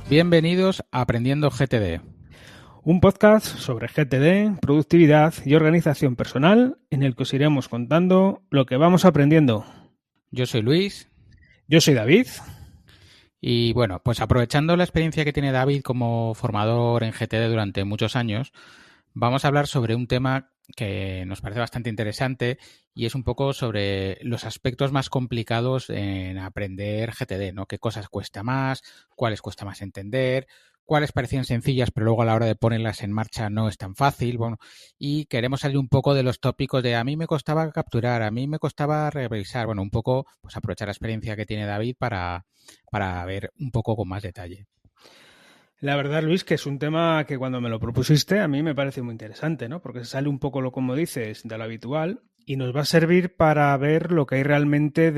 Bienvenidos a Aprendiendo GTD. Un podcast sobre GTD, productividad y organización personal en el que os iremos contando lo que vamos aprendiendo. Yo soy Luis. Yo soy David. Y bueno, pues aprovechando la experiencia que tiene David como formador en GTD durante muchos años, vamos a hablar sobre un tema que nos parece bastante interesante y es un poco sobre los aspectos más complicados en aprender GTD, ¿no? ¿Qué cosas cuesta más? ¿Cuáles cuesta más entender? ¿Cuáles parecían sencillas pero luego a la hora de ponerlas en marcha no es tan fácil? Bueno, y queremos salir un poco de los tópicos de a mí me costaba capturar, a mí me costaba revisar, bueno, un poco pues aprovechar la experiencia que tiene David para ver un poco con más detalle. La verdad, Luis, que es un tema que cuando me lo propusiste a mí me parece muy interesante, ¿no? Porque sale un poco, como dices, de lo habitual y nos va a servir para ver lo que hay realmente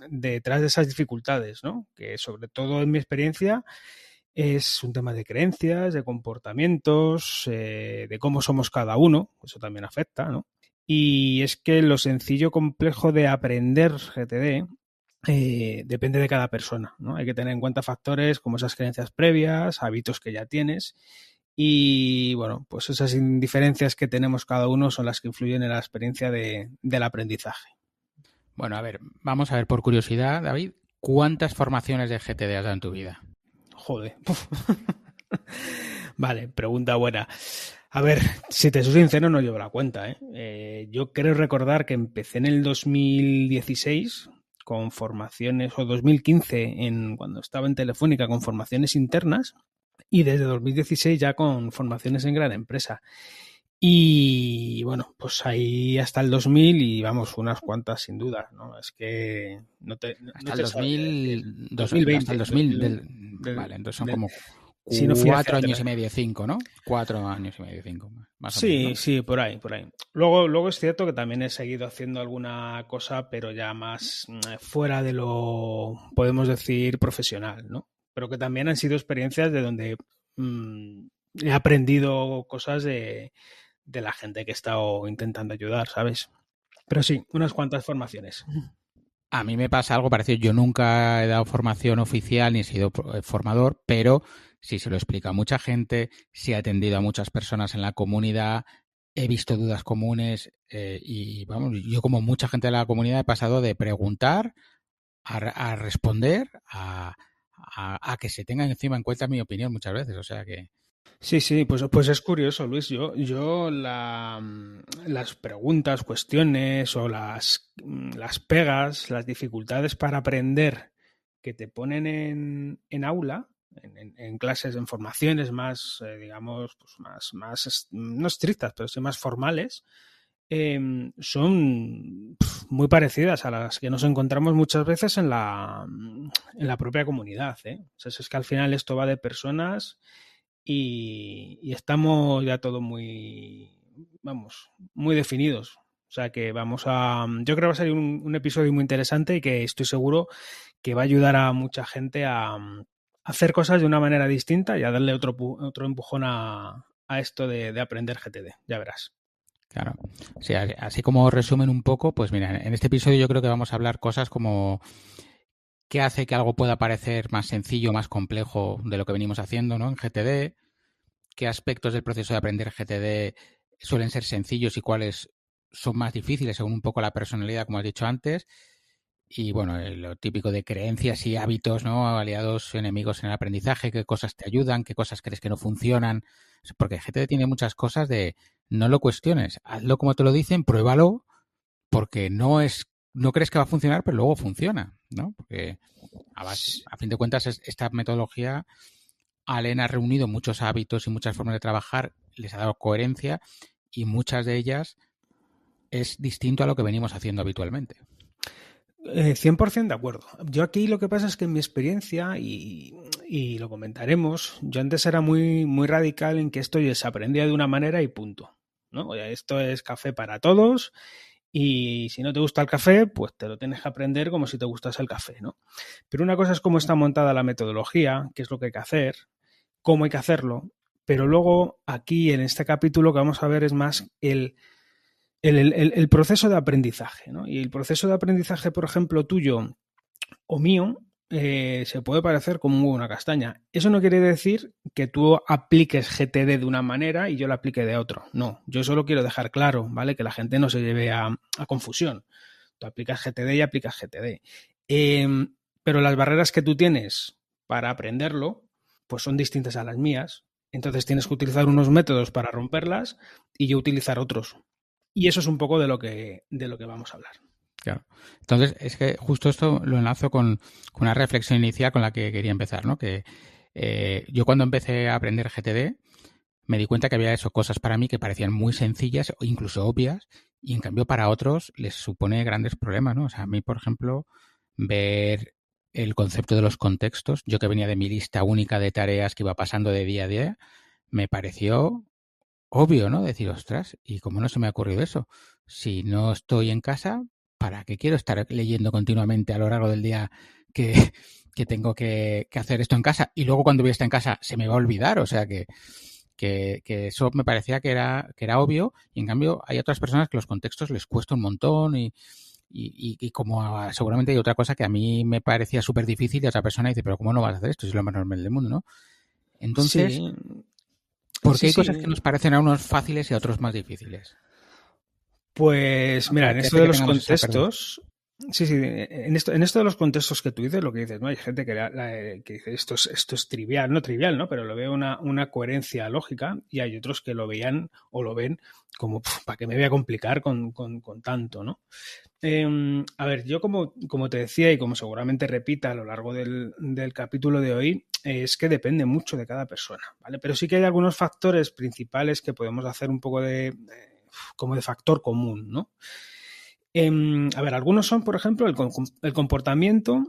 detrás de esas dificultades, ¿no? Que sobre todo en mi experiencia es un tema de creencias, de comportamientos, de cómo somos cada uno, eso también afecta, ¿no? Y es que lo sencillo complejo de aprender GTD depende de cada persona, ¿no? Hay que tener en cuenta factores como esas creencias previas, hábitos que ya tienes y, bueno, pues esas diferencias que tenemos cada uno son las que influyen en la experiencia del aprendizaje. Bueno, a ver, vamos a ver por curiosidad, David, ¿cuántas formaciones de GTD has dado en tu vida? Joder. Vale, pregunta buena. A ver, si te soy sincero, no llevo la cuenta, ¿eh? Yo creo recordar que empecé en el 2016 con formaciones, o 2015 cuando estaba en Telefónica con formaciones internas y desde 2016 ya con formaciones en gran empresa. Y bueno, pues ahí hasta el 2000 y vamos, unas cuantas sin duda, ¿no? Es que no Hasta el te sabría decir. 2000, hasta el 2000, vale, entonces son como si no fui hacia 4 años atrás. y medio, 5, ¿no? 4 años y medio, 5, más o menos, Sí, ¿no? sí, por ahí, por ahí. Luego es cierto que también he seguido haciendo alguna cosa, pero ya más fuera de lo, podemos decir, profesional, ¿no? Pero que también han sido experiencias de donde he aprendido cosas de la gente que he estado intentando ayudar, ¿sabes? Pero sí, unas cuantas formaciones. A mí me pasa algo parecido. Yo nunca he dado formación oficial ni he sido formador, pero sí se lo explica a mucha gente, sí he atendido a muchas personas en la comunidad, he visto dudas comunes y vamos, yo como mucha gente de la comunidad he pasado de preguntar a responder a que se tenga encima en cuenta mi opinión muchas veces. O sea que Sí, pues es curioso, Luis. Las preguntas, cuestiones o las pegas, las dificultades para aprender que te ponen en aula, en clases, en formaciones más, digamos, pues más, no estrictas, pero sí más formales, son muy parecidas a las que nos encontramos muchas veces en la propia comunidad, ¿eh? O sea, es que al final esto va de personas y estamos ya todo muy definidos. O sea que yo creo que va a ser un episodio muy interesante y que estoy seguro que va a ayudar a mucha gente a hacer cosas de una manera distinta y a darle otro empujón a esto de aprender GTD. Ya verás. claro. Sí, así como resumen un poco, pues mira, en este episodio yo creo que vamos a hablar cosas como qué hace que algo pueda parecer más sencillo, más complejo de lo que venimos haciendo, ¿no? En GTD, qué aspectos del proceso de aprender GTD suelen ser sencillos y cuáles son más difíciles según un poco la personalidad, como has dicho antes. Y bueno, lo típico de creencias y hábitos, ¿no? Aliados enemigos en el aprendizaje, qué cosas te ayudan, qué cosas crees que no funcionan. Porque GTD tiene muchas cosas de no lo cuestiones, hazlo como te lo dicen, pruébalo, porque no crees que va a funcionar, pero luego funciona, ¿no? Porque a fin de cuentas esta metodología, Allen ha reunido muchos hábitos y muchas formas de trabajar, les ha dado coherencia y muchas de ellas es distinto a lo que venimos haciendo habitualmente. 100% de acuerdo. Yo aquí lo que pasa es que en mi experiencia, y lo comentaremos, yo antes era muy radical en que esto ya se aprendía de una manera y punto, ¿no? Esto es café para todos y si no te gusta el café, pues te lo tienes que aprender como si te gustase el café, ¿no? Pero una cosa es cómo está montada la metodología, qué es lo que hay que hacer, cómo hay que hacerlo, pero luego aquí en este capítulo que vamos a ver es más el proceso de aprendizaje, ¿no? Y el proceso de aprendizaje, por ejemplo, tuyo o mío, se puede parecer como una castaña. Eso no quiere decir que tú apliques GTD de una manera y yo la aplique de otro. No, yo solo quiero dejar claro, ¿vale? Que la gente no se lleve a confusión. Tú aplicas GTD y aplicas GTD. Pero las barreras que tú tienes para aprenderlo, pues son distintas a las mías. Entonces tienes que utilizar unos métodos para romperlas y yo utilizar otros. Y eso es un poco de lo que vamos a hablar. Claro. Entonces, es que justo esto lo enlazo con una reflexión inicial con la que quería empezar, ¿no? Que yo cuando empecé a aprender GTD me di cuenta que había eso, cosas para mí que parecían muy sencillas o incluso obvias, y en cambio para otros les supone grandes problemas, ¿no? O sea, a mí, por ejemplo, ver el concepto de los contextos, yo que venía de mi lista única de tareas que iba pasando de día a día, me pareció obvio, ¿no? Decir, ostras, ¿y cómo no se me ha ocurrido eso? Si no estoy en casa, ¿para qué quiero estar leyendo continuamente a lo largo del día que, que tengo que hacer esto en casa? Y luego cuando voy a estar en casa se me va a olvidar, o sea que eso me parecía que era obvio, y en cambio hay otras personas que los contextos les cuesta un montón y como seguramente hay otra cosa que a mí me parecía súper difícil y otra persona dice, pero ¿cómo no vas a hacer esto? Si es lo más normal del mundo, ¿no? Entonces, Sí, ¿por qué sí, hay cosas que sí. nos parecen a unos fáciles y a otros más difíciles? Pues ¿Qué mira, en esto hace de que los tengamos esa percepción? contextos, sí, en esto de los contextos que tú dices, lo que dices, ¿no? Hay gente que dice esto es trivial, no trivial, ¿no? Pero lo veo una coherencia lógica, y hay otros que lo veían o lo ven como, ¿para qué me voy a complicar con tanto, ¿no? A ver, yo como te decía y como seguramente repita a lo largo del capítulo de hoy, es que depende mucho de cada persona, ¿vale? Pero sí que hay algunos factores principales que podemos hacer un poco como de factor común, ¿no? A ver, algunos son, por ejemplo, el comportamiento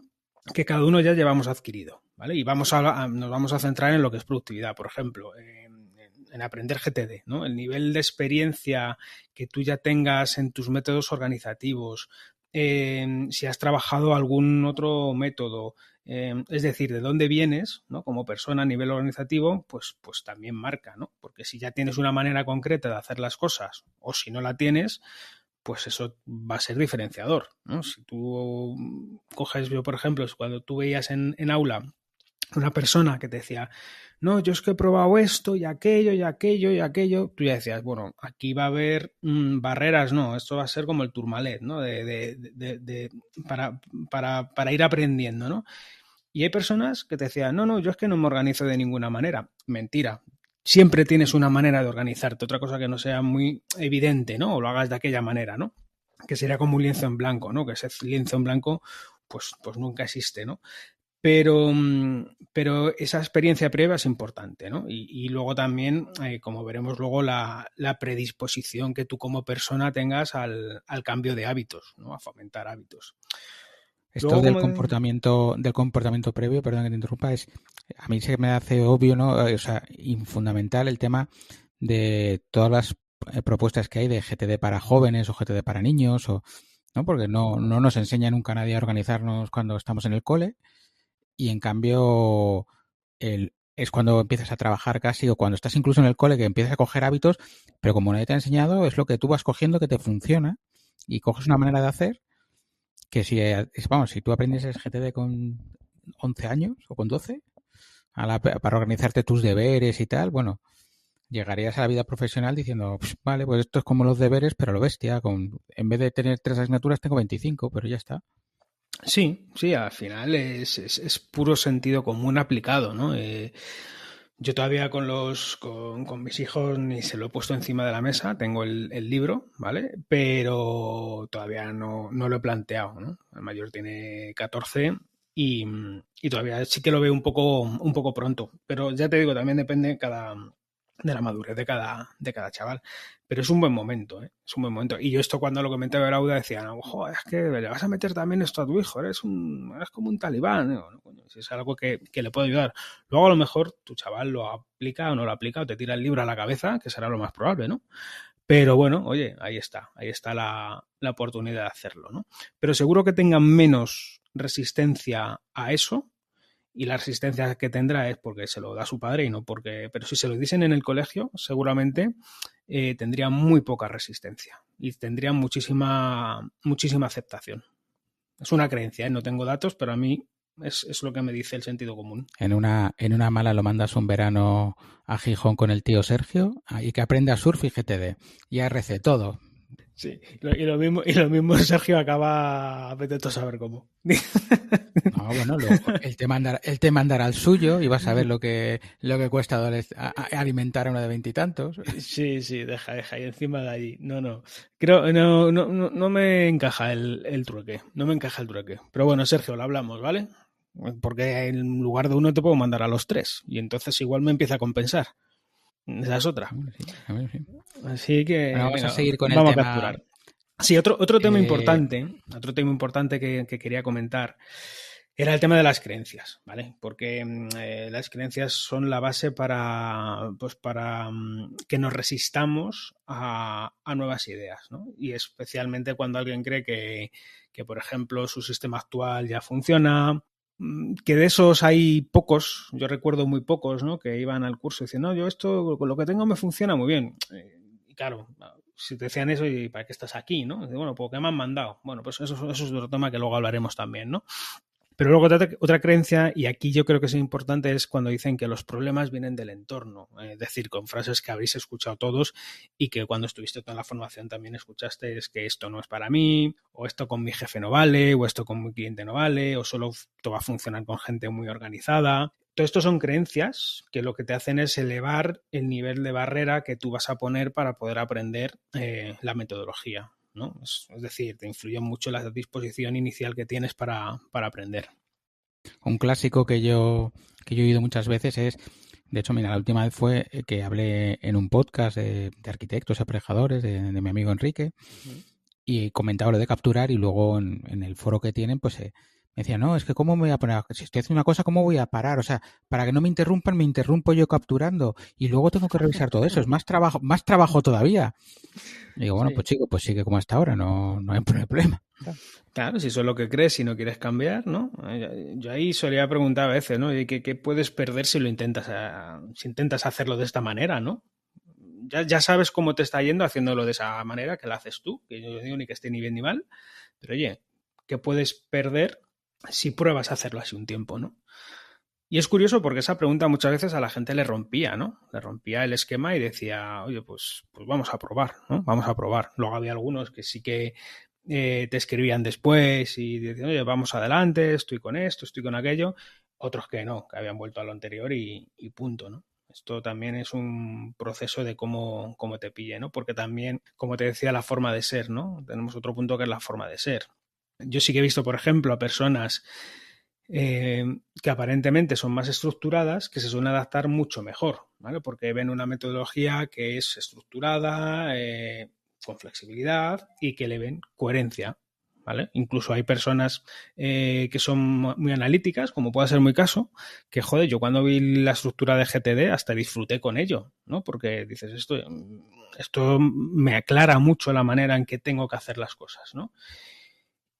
que cada uno ya llevamos adquirido, ¿vale? Y nos vamos a centrar en lo que es productividad, por ejemplo, en aprender GTD, ¿no? El nivel de experiencia que tú ya tengas en tus métodos organizativos, si has trabajado algún otro método, es decir, de dónde vienes, ¿no? Como persona a nivel organizativo, pues también marca, ¿no? Porque si ya tienes una manera concreta de hacer las cosas, o si no la tienes, pues eso va a ser diferenciador, ¿no? Si tú coges, yo por ejemplo, cuando tú veías en aula una persona que te decía, no, yo es que he probado esto y aquello y aquello y aquello, tú ya decías, bueno, aquí va a haber barreras, no, esto va a ser como el Tourmalet, ¿no? Para ir aprendiendo, ¿no? Y hay personas que te decían, no, no, yo es que no me organizo de ninguna manera. Mentira. Siempre tienes una manera de organizarte, otra cosa que no sea muy evidente, ¿no? O lo hagas de aquella manera, ¿no? Que sería como un lienzo en blanco, ¿no? Que ese lienzo en blanco, pues nunca existe, ¿no? Pero esa experiencia previa es importante, ¿no? Y luego también, como veremos luego, la predisposición que tú como persona tengas al cambio de hábitos, ¿no? A fomentar hábitos. Esto Luego, del como comportamiento previo, perdón que te interrumpa, a mí se me hace obvio, ¿no? O sea, fundamental el tema de todas las propuestas que hay de GTD para jóvenes o GTD para niños, ¿no? Porque no nos enseña nunca nadie a organizarnos cuando estamos en el cole, y en cambio es cuando empiezas a trabajar casi, o cuando estás incluso en el cole, que empiezas a coger hábitos, pero como nadie te ha enseñado, es lo que tú vas cogiendo que te funciona y coges una manera de hacer que si tú aprendes GTD con 11 años o con 12, para organizarte tus deberes y tal, bueno, llegarías a la vida profesional diciendo, vale, pues esto es como los deberes, pero a lo bestia, en vez de tener 3 asignaturas tengo 25, pero ya está. Sí, sí, al final es puro sentido común aplicado, ¿no? Yo todavía con mis hijos ni se lo he puesto encima de la mesa, tengo el libro, ¿vale? Pero todavía no lo he planteado, ¿no? El mayor tiene 14 y todavía sí que lo veo un poco pronto, pero ya te digo, también depende de la madurez de cada chaval. Pero es un buen momento, ¿eh? Es un buen momento. Y yo esto cuando lo comenté a Lauda decía, no, joder, es que le vas a meter también esto a tu hijo, eres como un talibán, ¿no? No, coño, si es algo que le puede ayudar. Luego a lo mejor tu chaval lo aplica o no lo aplica o te tira el libro a la cabeza, que será lo más probable, ¿no? Pero bueno, oye, ahí está la oportunidad de hacerlo, ¿no? Pero seguro que tengan menos resistencia a eso, y la resistencia que tendrá es porque se lo da su padre y no porque... Pero si se lo dicen en el colegio, seguramente tendría muy poca resistencia y tendría muchísima aceptación. Es una creencia, ¿eh? No tengo datos, pero a mí Es lo que me dice el sentido común. En una mala lo mandas un verano a Gijón con el tío Sergio y que aprenda surf y GTD. Y RC, todo. Sí, y lo mismo Sergio acaba, vete a saber cómo. No, bueno, luego él te mandará el suyo y vas a ver lo que cuesta alimentar a uno de 20 y tantos. Sí, deja, y encima de allí. No. Creo, no me encaja el trueque. No me encaja el trueque. Pero bueno, Sergio, lo hablamos, ¿vale? Porque en lugar de uno te puedo mandar a los 3. Y entonces igual me empieza a compensar. Esa es otra. Sí. Así que bueno, vamos a seguir con vamos el tema. A capturar. Sí, otro tema importante que quería comentar era el tema de las creencias, ¿vale? Porque las creencias son la base para que nos resistamos a nuevas ideas, ¿no? Y especialmente cuando alguien cree que, por ejemplo, su sistema actual ya funciona, que de esos hay pocos, yo recuerdo muy pocos, ¿no? Que iban al curso diciendo, no, yo esto con lo que tengo me funciona muy bien. Y claro, si te decían eso, ¿y para qué estás aquí, no? Y bueno, ¿por qué me han mandado? Bueno, pues eso es otro tema que luego hablaremos también, ¿no? Pero luego otra creencia, y aquí yo creo que es importante, es cuando dicen que los problemas vienen del entorno. Es decir, con frases que habréis escuchado todos y que cuando estuviste en la formación también escuchaste, es que esto no es para mí, o esto con mi jefe no vale, o esto con mi cliente no vale, o solo esto va a funcionar con gente muy organizada. Todo esto son creencias que lo que te hacen es elevar el nivel de barrera que tú vas a poner para poder aprender la metodología, ¿no? Es decir, te influye mucho la disposición inicial que tienes para aprender. Un clásico que yo he oído muchas veces es, de hecho, mira, la última vez fue que hablé en un podcast de arquitectos y aparejadores de mi amigo Enrique y comentaba lo de capturar y luego en el foro que tienen, pues me decía, no, es que ¿cómo me voy a poner? Si estoy haciendo una cosa, ¿cómo voy a parar? O sea, para que no me interrumpan, me interrumpo yo capturando y luego tengo que revisar todo eso. Es más trabajo todavía. Y digo, bueno, sí. Pues chico, pues sigue como hasta ahora, no hay problema. Claro, si eso es lo que crees y no quieres cambiar, ¿no? Yo ahí solía preguntar a veces, ¿no? ¿Qué puedes perder si intentas hacerlo de esta manera, ¿no? Ya sabes cómo te está yendo haciéndolo de esa manera, que la haces tú, que yo no digo ni que esté ni bien ni mal, pero oye, ¿qué puedes perder si pruebas a hacerlo así un tiempo, ¿no? Y es curioso porque esa pregunta muchas veces a la gente le rompía, ¿no? Le rompía el esquema y decía, oye, pues vamos a probar, ¿no? Vamos a probar. Luego había algunos que sí que te escribían después y decían, oye, vamos adelante, estoy con esto, estoy con aquello. Otros que no, que habían vuelto a lo anterior y punto, ¿no? Esto también es un proceso de cómo te pille, ¿no? Porque también, como te decía, la forma de ser, ¿no? Tenemos otro punto que es la forma de ser. Yo sí que he visto, por ejemplo, a personas que aparentemente son más estructuradas, que se suelen adaptar mucho mejor, ¿vale? Porque ven una metodología que es estructurada, con flexibilidad y que le ven coherencia, ¿vale? Incluso hay personas que son muy analíticas, como puede ser mi caso, que joder, yo cuando vi la estructura de GTD hasta disfruté con ello, ¿no? Porque dices, esto me aclara mucho la manera en que tengo que hacer las cosas, ¿no?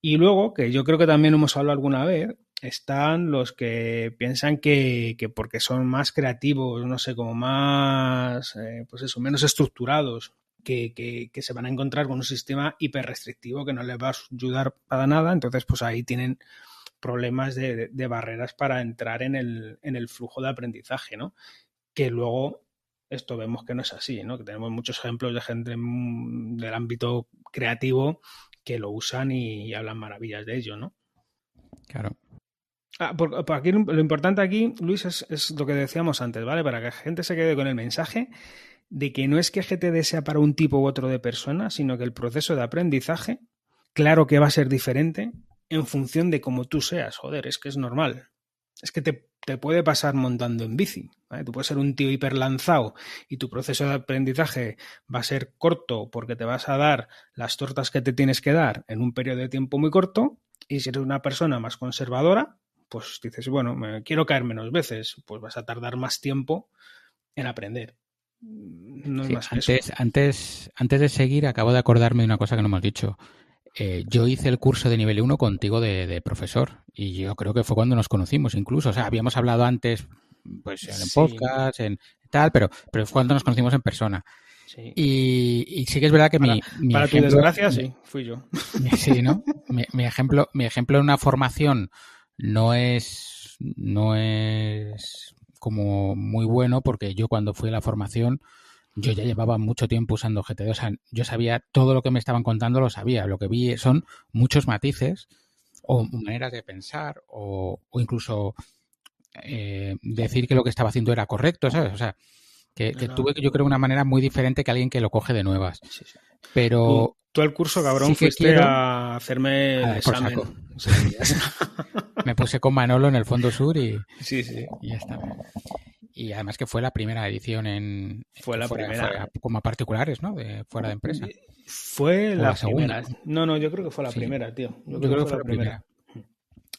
Y luego, que yo creo que también hemos hablado alguna vez, están los que piensan que porque son más creativos, no sé, como más, pues eso, menos estructurados, que se van a encontrar con un sistema hiper restrictivo que no les va a ayudar para nada. Entonces, pues ahí tienen problemas de barreras para entrar en el flujo de aprendizaje, ¿no? Que luego esto vemos que no es así, ¿no? Que tenemos muchos ejemplos de gente del ámbito creativo que lo usan y hablan maravillas de ello, ¿no? Claro. Por aquí, lo importante aquí, Luis, es lo que decíamos antes, ¿vale? Para que la gente se quede con el mensaje de que no es que GTD sea para un tipo u otro de persona, sino que el proceso de aprendizaje, claro que va a ser diferente en función de cómo tú seas. Joder, es que es normal. Es que te puede pasar montando en bici, ¿vale? Tú puedes ser un tío hiperlanzado y tu proceso de aprendizaje va a ser corto porque te vas a dar las tortas que te tienes que dar en un periodo de tiempo muy corto, y si eres una persona más conservadora, pues dices, bueno, me quiero caer menos veces, pues vas a tardar más tiempo en aprender. No es más que eso. Antes de seguir, acabo de acordarme de una cosa que no hemos dicho. Yo hice el curso de nivel 1 contigo de profesor y yo creo que fue cuando nos conocimos incluso. O sea, habíamos hablado antes pues en el podcast, en tal, pero fue cuando nos conocimos en persona. Sí. Y sí que es verdad que mi para ejemplo, tu desgracia, sí, fui yo. Sí, ¿no? Mi ejemplo en una formación no es como muy bueno, porque yo cuando fui a la formación yo ya llevaba mucho tiempo usando GTD, o sea, yo sabía todo lo que me estaban contando, lo sabía. Lo que vi son muchos matices o maneras de pensar o incluso decir que lo que estaba haciendo era correcto, ¿sabes? O sea, que tuve, yo creo, una manera muy diferente que alguien que lo coge de nuevas. Sí, sí. Pero Tú al curso, cabrón, sí que fuiste quiero a hacerme el a dar por examen. saco. Sí, ya está. Me puse con Manolo en el Fondo Sur Sí, sí. y ya está. Y además que fue la primera edición Fue la primera. fuera como a particulares, ¿no? De fuera de empresa. Fue O la la segunda. primera. No, yo creo que fue la Sí, primera, tío. Yo yo creo que creo que fue fue la la primera. primera.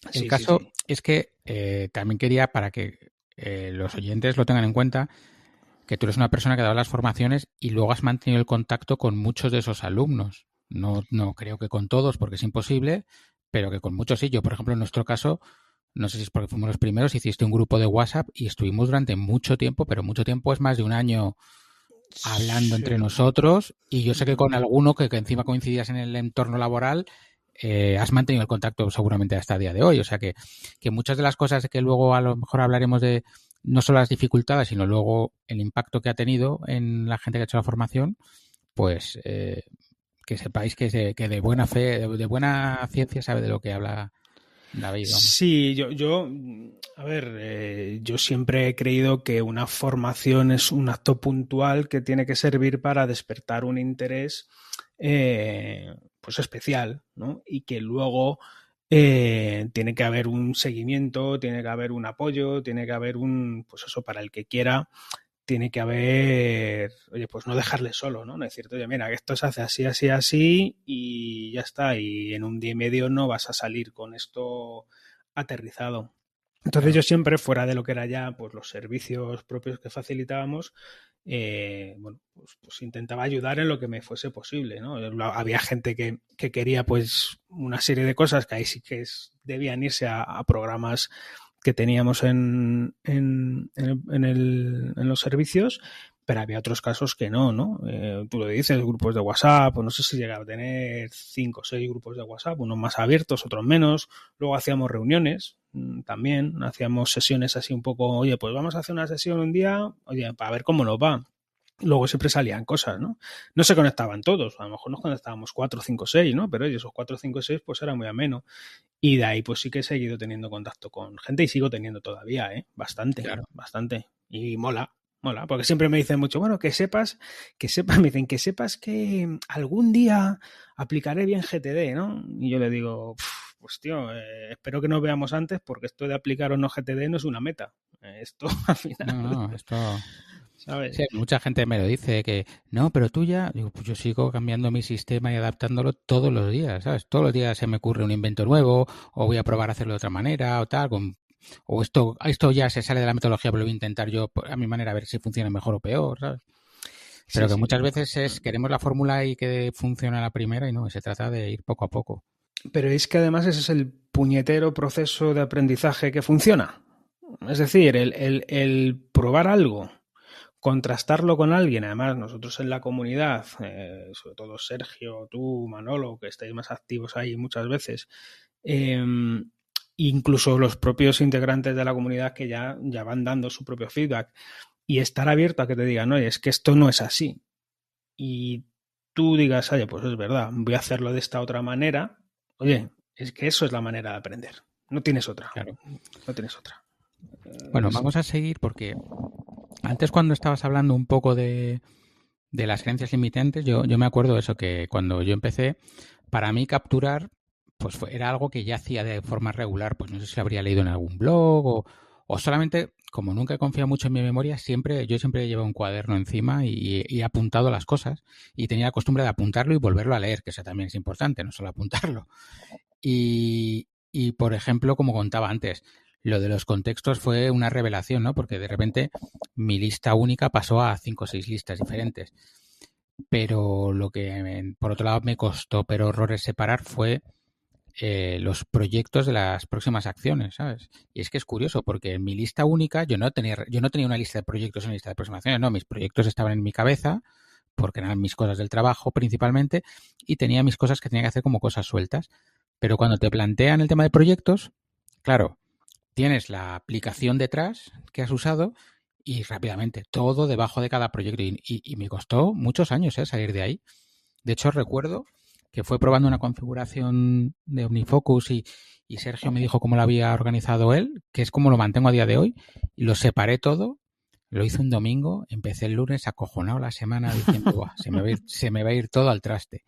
El Sí, sí, caso sí. es que también quería, para que los oyentes lo tengan en cuenta, que tú eres una persona que ha dado las formaciones y luego has mantenido el contacto con muchos de esos alumnos. No creo que con todos, porque es imposible, pero que con muchos sí. Yo, por ejemplo, en nuestro caso, no sé si es porque fuimos los primeros, hiciste un grupo de WhatsApp y estuvimos durante mucho tiempo, pero mucho tiempo es más de un año hablando entre Sí. nosotros, y yo sé que con alguno que encima coincidías en el entorno laboral, has mantenido el contacto seguramente hasta el día de hoy. O sea que muchas de las cosas que luego a lo mejor hablaremos de no solo las dificultades, sino luego el impacto que ha tenido en la gente que ha hecho la formación, pues que sepáis que de buena fe, de buena ciencia sabe de lo que habla David, vamos. Sí, a ver, yo siempre he creído que una formación es un acto puntual que tiene que servir para despertar un interés, pues especial, ¿no? Y que luego tiene que haber un seguimiento, tiene que haber un apoyo, tiene que haber pues eso, para el que quiera, tiene que haber, oye, pues no dejarle solo, ¿no? No decirte, oye, mira, que esto se hace así, así, así y ya está. Y en un día y medio no vas a salir con esto aterrizado. Entonces Claro. yo siempre, fuera de lo que era ya pues los servicios propios que facilitábamos, bueno, pues intentaba ayudar en lo que me fuese posible, ¿no? Había gente que quería pues una serie de cosas que ahí sí que debían irse a programas que teníamos en los servicios, pero había otros casos que no. Tú lo dices, grupos de WhatsApp, o no sé si llegaba a tener 5 o 6 grupos de WhatsApp, unos más abiertos, otros menos. Luego hacíamos reuniones también, hacíamos sesiones así un poco, oye, pues vamos a hacer una sesión un día, oye, para ver cómo nos va. Luego siempre salían cosas, ¿no? No se conectaban todos, a lo mejor nos conectábamos 4, 5, 6, ¿no? Pero oye, esos 4, 5, 6 pues era muy ameno. Y de ahí pues sí que he seguido teniendo contacto con gente y sigo teniendo todavía, ¿eh? Bastante, Claro. bastante. Y mola, porque siempre me dicen mucho, bueno, me dicen que sepas que algún día aplicaré bien GTD, ¿no? Y yo le digo, pues tío, espero que nos veamos antes porque esto de aplicar o no GTD no es una meta. Esto al final, No, esto... ¿sabes? Sí, mucha gente me lo dice que no, pero tú ya, digo, pues yo sigo cambiando mi sistema y adaptándolo todos los días, ¿sabes? Todos los días se me ocurre un invento nuevo, o voy a probar a hacerlo de otra manera, o tal, o esto ya se sale de la metodología, pero lo voy a intentar yo a mi manera a ver si funciona mejor o peor, ¿sabes? Pero Sí, que sí. muchas veces queremos la fórmula y que funcione a la primera y no, se trata de ir poco a poco. Pero es que además ese es el puñetero proceso de aprendizaje que funciona. Es decir, el probar algo, contrastarlo con alguien, además nosotros en la comunidad, sobre todo Sergio, tú, Manolo, que estáis más activos ahí muchas veces, eh, incluso los propios integrantes de la comunidad que ya van dando su propio feedback, y estar abierto a que te digan, oye, es que esto no es así. Y tú digas, oye, pues es verdad, voy a hacerlo de esta otra manera. Oye, es que eso es la manera de aprender. No tienes otra. Claro. No tienes otra. Bueno, vamos a seguir porque antes cuando estabas hablando un poco de las creencias limitantes, yo me acuerdo de eso, que cuando yo empecé, para mí capturar pues era algo que ya hacía de forma regular, pues no sé si habría leído en algún blog o solamente, como nunca he confiado mucho en mi memoria, yo siempre llevo un cuaderno encima y he apuntado las cosas y tenía la costumbre de apuntarlo y volverlo a leer, que eso también es importante, no solo apuntarlo. Y por ejemplo, como contaba antes, lo de los contextos fue una revelación, ¿no? Porque de repente mi lista única pasó a 5 o 6 listas diferentes. Pero lo que, por otro lado, me costó pero horrores separar fue los proyectos de las próximas acciones, ¿sabes? Y es que es curioso, porque en mi lista única yo no tenía una lista de proyectos en la lista de próximas acciones, no, mis proyectos estaban en mi cabeza, porque eran mis cosas del trabajo principalmente, y tenía mis cosas que tenía que hacer como cosas sueltas. Pero cuando te plantean el tema de proyectos, claro, tienes la aplicación detrás que has usado y rápidamente todo debajo de cada proyecto. Y me costó muchos años salir de ahí. De hecho, recuerdo que fue probando una configuración de OmniFocus y Sergio me dijo cómo lo había organizado él, que es como lo mantengo a día de hoy, y lo separé todo. Lo hice un domingo, empecé el lunes acojonado la semana diciendo, "Buah, se me va a ir todo al traste".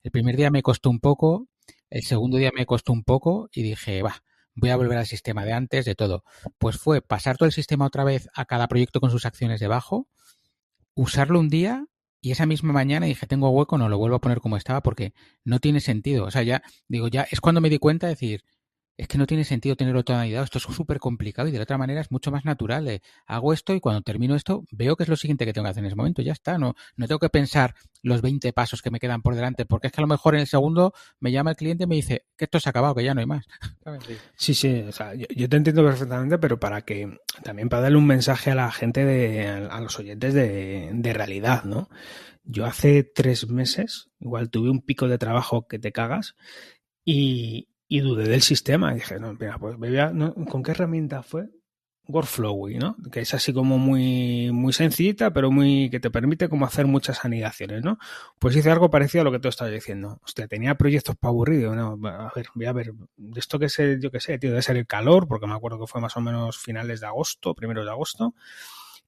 El primer día me costó un poco, el segundo día me costó un poco y dije, voy a volver al sistema de antes, de todo. Pues fue pasar todo el sistema otra vez a cada proyecto con sus acciones debajo, usarlo un día y esa misma mañana dije, tengo hueco, no lo vuelvo a poner como estaba porque no tiene sentido. O sea, ya es cuando me di cuenta de decir, es que no tiene sentido tenerlo todo anidado, esto es súper complicado y de la otra manera es mucho más natural. Hago esto y cuando termino esto veo que es lo siguiente que tengo que hacer en ese momento, ya está, no tengo que pensar los 20 pasos que me quedan por delante, porque es que a lo mejor en el segundo me llama el cliente y me dice que esto se ha acabado, que ya no hay más. Sí, o sea, yo te entiendo perfectamente, pero también para darle un mensaje a la gente, a los oyentes de realidad, ¿no? Yo hace 3 meses, igual tuve un pico de trabajo que te cagas y dudé del sistema. Y dije, no, mira, pues ¿con qué herramienta fue? Workflowy, ¿no? Que es así como muy, muy sencillita, pero que te permite como hacer muchas anidaciones, ¿no? Pues hice algo parecido a lo que tú estabas diciendo. Hostia, tenía proyectos para aburrido, ¿no? Voy a ver, de esto que sé, yo qué sé, tío, debe ser el calor, porque me acuerdo que fue más o menos finales de agosto, primeros de agosto,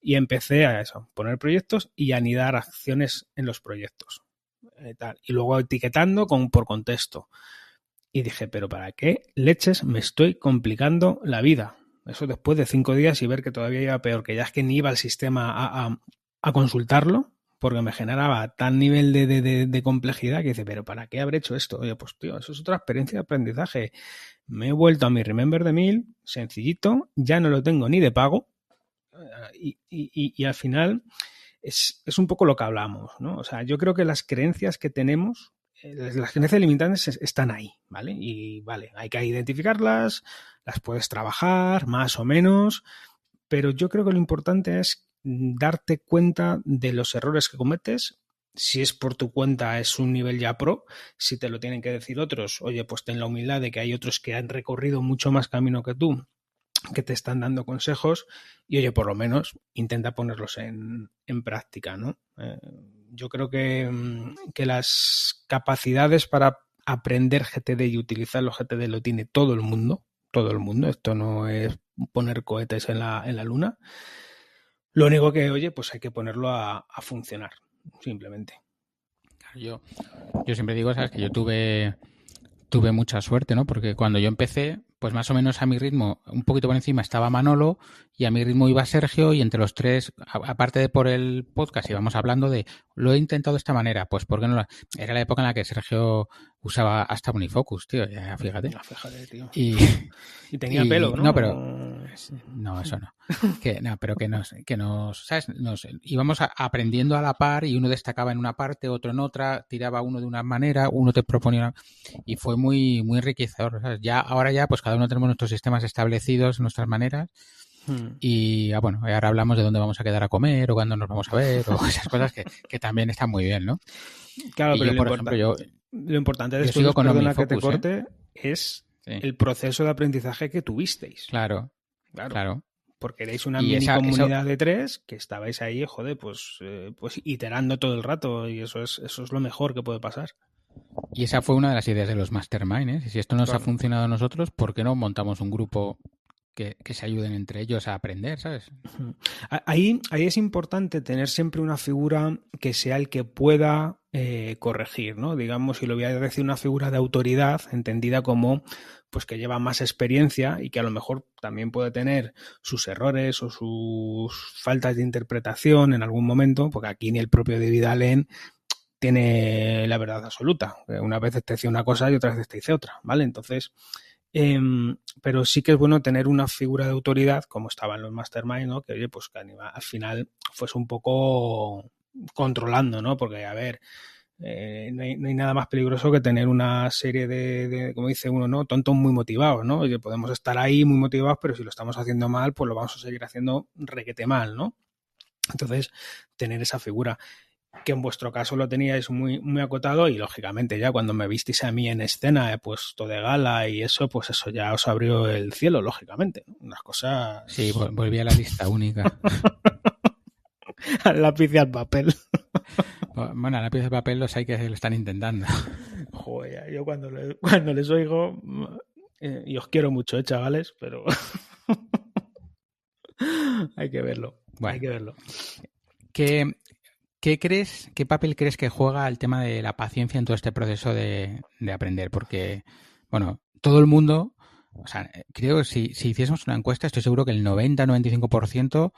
y empecé a poner proyectos y anidar acciones en los proyectos. Tal. Y luego etiquetando por contexto. Y dije, pero ¿para qué leches me estoy complicando la vida? Eso después de 5 días y ver que todavía iba peor, que ya es que ni iba al sistema a consultarlo, porque me generaba tal nivel de complejidad que dice, pero ¿para qué habré hecho esto? Oye, pues tío, eso es otra experiencia de aprendizaje. Me he vuelto a mi Remember de 1000, sencillito, ya no lo tengo ni de pago, y al final es un poco lo que hablamos, ¿no? O sea, yo creo que las creencias que tenemos, las creencias limitantes están ahí, ¿vale? Y vale, hay que identificarlas, las puedes trabajar más o menos, pero yo creo que lo importante es darte cuenta de los errores que cometes. Si es por tu cuenta, es un nivel ya pro. Si te lo tienen que decir otros, oye, pues ten la humildad de que hay otros que han recorrido mucho más camino que tú, que te están dando consejos y, oye, por lo menos intenta ponerlos en práctica, ¿no? Yo creo que las capacidades para aprender GTD y utilizar los GTD lo tiene todo el mundo. Esto no es poner cohetes en la luna. Lo único que, oye, pues hay que ponerlo a funcionar, simplemente. Yo siempre digo, ¿sabes? Que yo tuve mucha suerte, ¿no? Porque cuando yo empecé, pues más o menos a mi ritmo, un poquito por encima estaba Manolo y a mi ritmo iba Sergio y entre los tres, aparte de por el podcast, íbamos hablando de, lo he intentado de esta manera, pues ¿por qué no? Era la época en la que Sergio usaba hasta OmniFocus, tío, ya fíjate. No, fíjate, tío. Y tenía pelo, ¿no? No, pero... No, eso no. Pero que nos, ¿sabes? Nos íbamos aprendiendo a la par y uno destacaba en una parte, otro en otra, tiraba uno de una manera, uno te proponía una... Y fue muy, muy enriquecedor, ¿sabes? Ahora ya, pues cada uno tenemos nuestros sistemas establecidos, nuestras maneras. Y bueno, ahora hablamos de dónde vamos a quedar a comer o cuándo nos vamos a ver o esas cosas que también están muy bien, ¿no? Claro, y pero yo, por ejemplo, lo importante de esto, sigo con perdona OmniFocus, que te corte, es el proceso de aprendizaje que tuvisteis. Claro. Porque erais una mini comunidad de 3 que estabais ahí, joder, pues iterando todo el rato, y eso es lo mejor que puede pasar. Y esa fue una de las ideas de los Mastermind, ¿eh? Si esto nos ha funcionado a nosotros, ¿por qué no montamos un grupo que se ayuden entre ellos a aprender, ¿sabes? Ahí es importante tener siempre una figura que sea el que pueda corregir, ¿no? Digamos, y lo voy a decir, una figura de autoridad, entendida como pues que lleva más experiencia y que a lo mejor también puede tener sus errores o sus faltas de interpretación en algún momento, porque aquí ni el propio David Allen tiene la verdad absoluta. Una vez te dice una cosa y otra vez te dice otra, ¿vale? Entonces, pero sí que es bueno tener una figura de autoridad, como estaba en los Mastermind, ¿no? Que, oye, pues que al final fuese un poco controlando, ¿no? Porque, a ver, no hay nada más peligroso que tener una serie de, como dice uno, ¿no? Tontos muy motivados, ¿no? Oye, podemos estar ahí muy motivados, pero si lo estamos haciendo mal, pues lo vamos a seguir haciendo requete mal, ¿no? Entonces, tener esa figura. que en vuestro caso lo teníais muy, muy acotado y lógicamente ya cuando me visteis a mí en escena he puesto de gala y eso, pues eso ya os abrió el cielo, lógicamente, ¿no? Unas cosas... Sí, volví a la lista única. Al lápiz y al papel. Bueno, a lápiz de papel los hay que lo están intentando. Joder, yo cuando les oigo, y os quiero mucho, chavales, pero hay que verlo. Bueno, hay que verlo. ¿Qué papel crees que juega el tema de la paciencia en todo este proceso de aprender? Porque, bueno, todo el mundo, o sea, creo que si hiciésemos una encuesta, estoy seguro que el 90-95%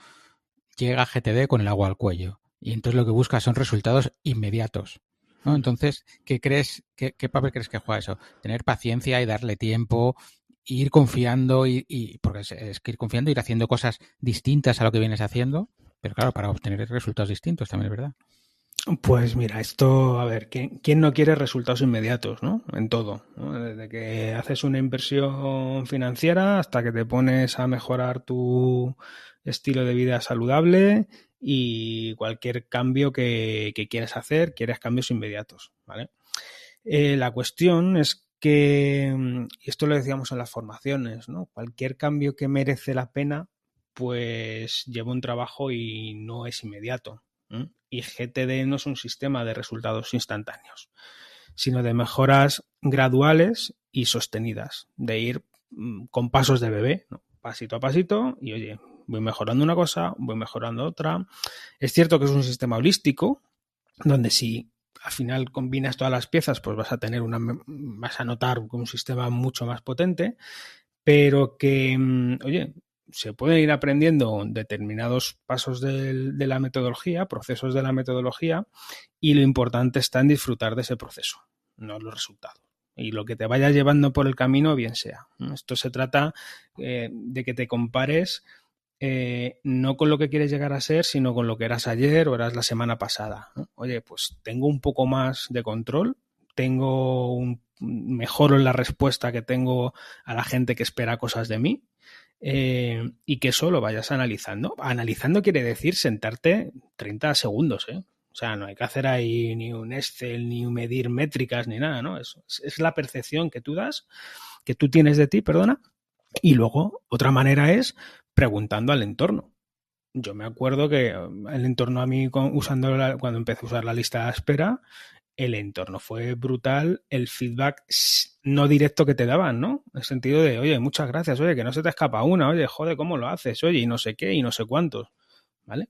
llega a GTD con el agua al cuello. Y entonces lo que busca son resultados inmediatos, ¿no? Entonces, ¿qué papel crees que juega eso? Tener paciencia y darle tiempo, ir confiando porque es que ir confiando, ir haciendo cosas distintas a lo que vienes haciendo, pero claro, para obtener resultados distintos también es verdad. Pues mira, esto, a ver, ¿quién no quiere resultados inmediatos, ¿no? En todo, ¿no? Desde que haces una inversión financiera hasta que te pones a mejorar tu estilo de vida saludable y cualquier cambio que quieras hacer, quieres cambios inmediatos, ¿vale? La cuestión es que, y esto lo decíamos en las formaciones, ¿no? Cualquier cambio que merece la pena, pues lleva un trabajo y no es inmediato. Y GTD no es un sistema de resultados instantáneos, sino de mejoras graduales y sostenidas, de ir con pasos de bebé, ¿no? Pasito a pasito, y oye, voy mejorando una cosa, voy mejorando otra. Es cierto que es un sistema holístico, donde si al final combinas todas las piezas, pues vas a notar un sistema mucho más potente, pero que, oye, se pueden ir aprendiendo determinados pasos de la metodología, procesos de la metodología, y lo importante está en disfrutar de ese proceso, no los resultados. Y lo que te vaya llevando por el camino, bien sea. Esto se trata de que te compares no con lo que quieres llegar a ser, sino con lo que eras ayer o eras la semana pasada, ¿no? Oye, pues tengo un poco más de control, mejoro en la respuesta que tengo a la gente que espera cosas de mí, y que eso lo vayas analizando. Analizando quiere decir sentarte 30 segundos, ¿eh? O sea, no hay que hacer ahí ni un Excel, ni medir métricas, ni nada, ¿no? Es la percepción que tú tienes de ti, perdona. Y luego, otra manera es preguntando al entorno. Yo me acuerdo que el entorno a mí, cuando empecé a usar la lista de espera, el entorno fue brutal, el feedback no directo que te daban, ¿no? En el sentido de, oye, muchas gracias, oye, que no se te escapa una, oye, joder, ¿cómo lo haces? Oye, y no sé qué, y no sé cuántos, ¿vale?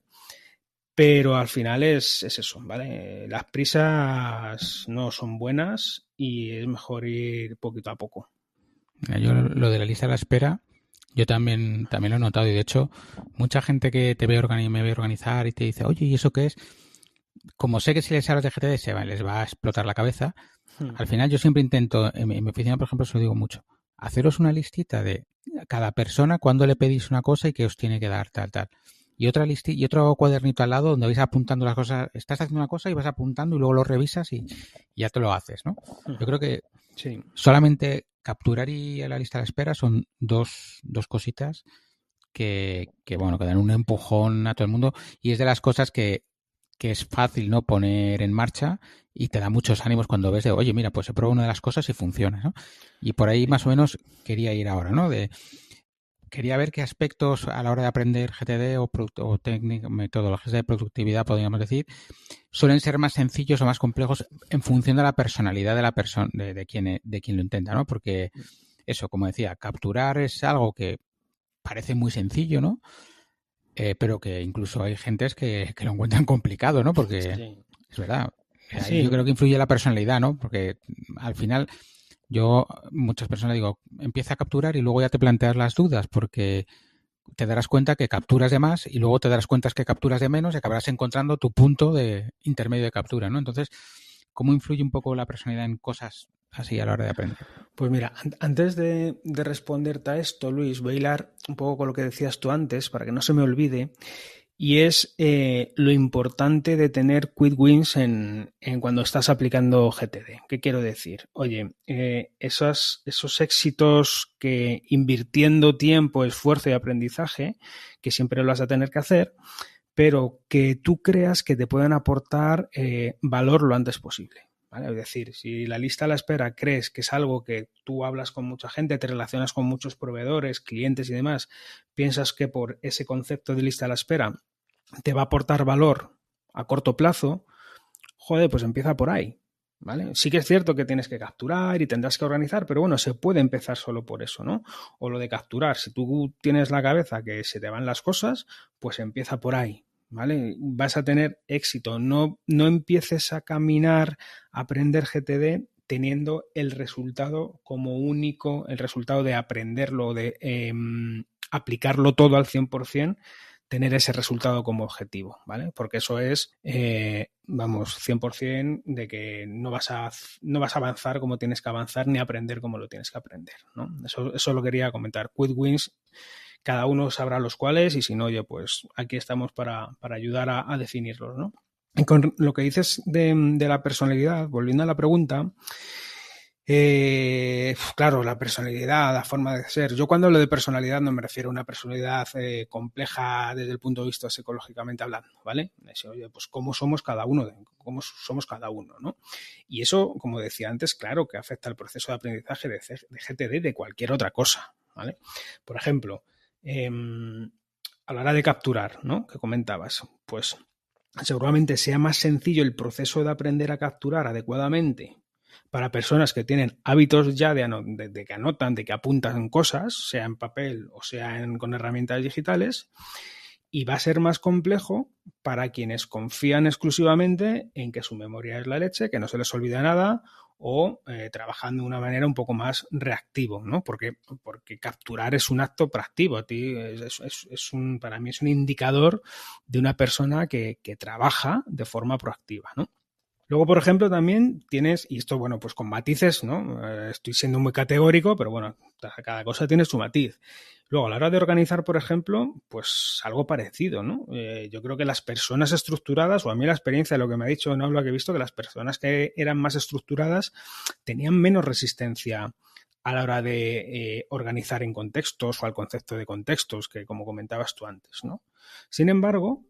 Pero al final es eso, ¿vale? Las prisas no son buenas y es mejor ir poquito a poco. Yo lo de la lista de la espera, yo también lo he notado y de hecho mucha gente que me ve organizar y te dice, oye, ¿y eso qué es? Como sé que si les hablas de GTD les va a explotar la cabeza, al final yo siempre intento, en mi oficina por ejemplo, se lo digo mucho, haceros una listita de cada persona cuando le pedís una cosa y que os tiene que dar tal. Y otra y otro cuadernito al lado donde vais apuntando las cosas, estás haciendo una cosa y vas apuntando y luego lo revisas y ya te lo haces, ¿no? Yo creo que sí. Solamente capturar y a la lista de espera son dos cositas que dan un empujón a todo el mundo y es de las cosas que es fácil, ¿no?, poner en marcha y te da muchos ánimos cuando ves de, oye, mira, pues he probado una de las cosas y funciona, ¿no? Y por ahí más o menos quería ir ahora, ¿no? Quería ver qué aspectos a la hora de aprender GTD o metodologías de productividad, podríamos decir, suelen ser más sencillos o más complejos en función de la personalidad de la persona, de quien lo intenta, ¿no? Porque eso, como decía, capturar es algo que parece muy sencillo, ¿no? Pero que incluso hay gentes que lo encuentran complicado, ¿no? Porque es verdad. Sí. Yo creo que influye la personalidad, ¿no? Porque al final muchas personas digo, empieza a capturar y luego ya te planteas las dudas porque te darás cuenta que capturas de más y luego te darás cuenta que capturas de menos y acabarás encontrando tu punto de intermedio de captura, ¿no? Entonces, ¿cómo influye un poco la personalidad en cosas así a la hora de aprender? Pues mira, antes de responderte a esto, Luis, voy a hilar un poco con lo que decías tú antes para que no se me olvide. Y es lo importante de tener quick wins en cuando estás aplicando GTD. ¿Qué quiero decir? Oye, esos éxitos que invirtiendo tiempo, esfuerzo y aprendizaje, que siempre lo vas a tener que hacer, pero que tú creas que te pueden aportar valor lo antes posible. ¿Vale? Es decir, si la lista a la espera crees que es algo que tú hablas con mucha gente, te relacionas con muchos proveedores, clientes y demás, piensas que por ese concepto de lista a la espera te va a aportar valor a corto plazo, joder, pues empieza por ahí. ¿Vale? Sí que es cierto que tienes que capturar y tendrás que organizar, pero bueno, se puede empezar solo por eso, ¿no? O lo de capturar, si tú tienes la cabeza que se te van las cosas, pues empieza por ahí, ¿vale? Vas a tener éxito. No empieces a caminar, a aprender GTD teniendo el resultado como único, el resultado de aprenderlo, de aplicarlo todo al 100%, tener ese resultado como objetivo, ¿vale? Porque eso es, vamos, 100% de que no vas a avanzar como tienes que avanzar ni aprender como lo tienes que aprender, ¿no? Eso lo quería comentar. Quick wins, cada uno sabrá los cuales y si no, oye, pues aquí estamos para ayudar a definirlos, ¿no? Y con lo que dices de la personalidad, volviendo a la pregunta, claro, la personalidad, la forma de ser. Yo cuando hablo de personalidad no me refiero a una personalidad compleja desde el punto de vista psicológicamente hablando, ¿vale? Oye, pues cómo somos cada uno, ¿no? Y eso, como decía antes, claro que afecta al proceso de aprendizaje de GTD de cualquier otra cosa, ¿vale? Por ejemplo, a la hora de capturar, ¿no? Que comentabas, pues seguramente sea más sencillo el proceso de aprender a capturar adecuadamente para personas que tienen hábitos ya de que anotan, de que apuntan cosas, sea en papel o sea con herramientas digitales, y va a ser más complejo para quienes confían exclusivamente en que su memoria es la leche, que no se les olvida nada, o trabajando de una manera un poco más reactivo, ¿no? Porque capturar es un acto proactivo, para mí es un indicador de una persona que trabaja de forma proactiva, ¿no? Luego, por ejemplo, también tienes, y esto, bueno, pues con matices, ¿no? Estoy siendo muy categórico, pero bueno, cada cosa tiene su matiz. Luego, a la hora de organizar, por ejemplo, pues algo parecido, ¿no? Yo creo que las personas estructuradas, o a mí la experiencia de lo que me ha dicho Nabla, que he visto que las personas que eran más estructuradas tenían menos resistencia a la hora de organizar en contextos o al concepto de contextos, que como comentabas tú antes, ¿no? Sin embargo,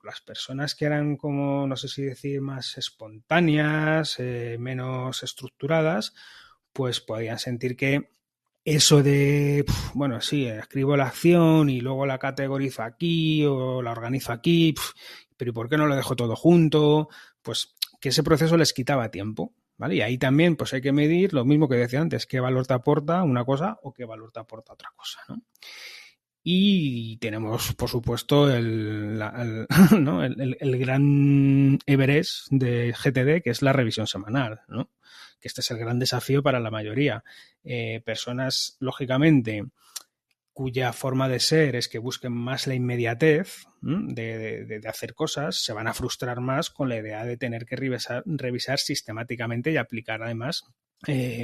las personas que eran como, no sé si decir, más espontáneas, menos estructuradas, pues podían sentir que eso de, bueno, sí, escribo la acción y luego la categorizo aquí o la organizo aquí, pero ¿y por qué no lo dejo todo junto? Pues que ese proceso les quitaba tiempo, ¿vale? Y ahí también pues hay que medir lo mismo que decía antes, qué valor te aporta una cosa o qué valor te aporta otra cosa, ¿no? Y tenemos, por supuesto, ¿no? el gran Everest de GTD, que es la revisión semanal, ¿no? Que este es el gran desafío para la mayoría. Personas, lógicamente, cuya forma de ser es que busquen más la inmediatez de hacer cosas, se van a frustrar más con la idea de tener que revisar sistemáticamente y aplicar además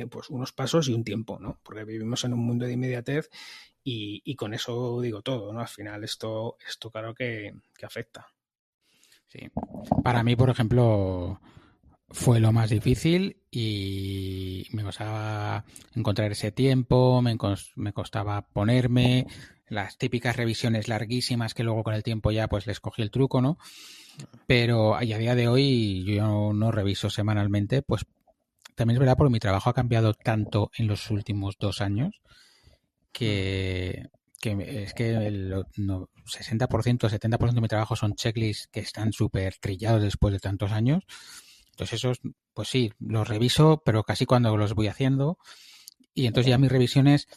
pues unos pasos y un tiempo, ¿no? Porque vivimos en un mundo de inmediatez y con eso digo todo, ¿no? Al final esto claro que afecta. Sí. Para mí, por ejemplo, fue lo más difícil y me costaba encontrar ese tiempo, me costaba ponerme las típicas revisiones larguísimas que luego con el tiempo ya pues les cogí el truco, ¿no? Pero a día de hoy yo no reviso semanalmente, pues también es verdad porque mi trabajo ha cambiado tanto en los últimos 2 años que es que el 60%, 70% de mi trabajo son checklists que están súper trillados después de tantos años. Entonces esos, pues sí, los reviso, pero casi cuando los voy haciendo. Y entonces ya mis revisiones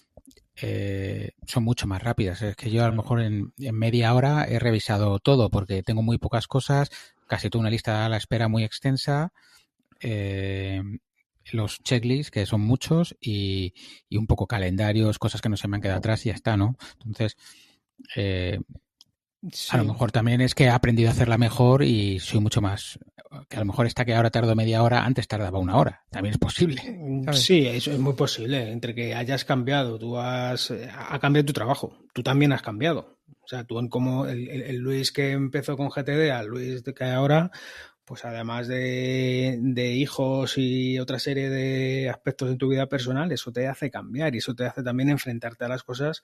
son mucho más rápidas. Es que yo a lo mejor en media hora he revisado todo porque tengo muy pocas cosas, casi toda una lista a la espera muy extensa. Los checklists, que son muchos, y un poco calendarios, cosas que no se me han quedado atrás y ya está, ¿no? Entonces, Sí. a lo mejor también es que he aprendido a hacerla mejor y soy mucho más... Que a lo mejor esta que ahora tardo media hora, antes tardaba una hora. También es posible, ¿sabes? Sí, eso es muy posible. Entre que hayas cambiado, ha cambiado tu trabajo. Tú también has cambiado. O sea, tú como el Luis que empezó con GTD al Luis que ahora, pues además de hijos y otra serie de aspectos en tu vida personal, eso te hace cambiar y eso te hace también enfrentarte a las cosas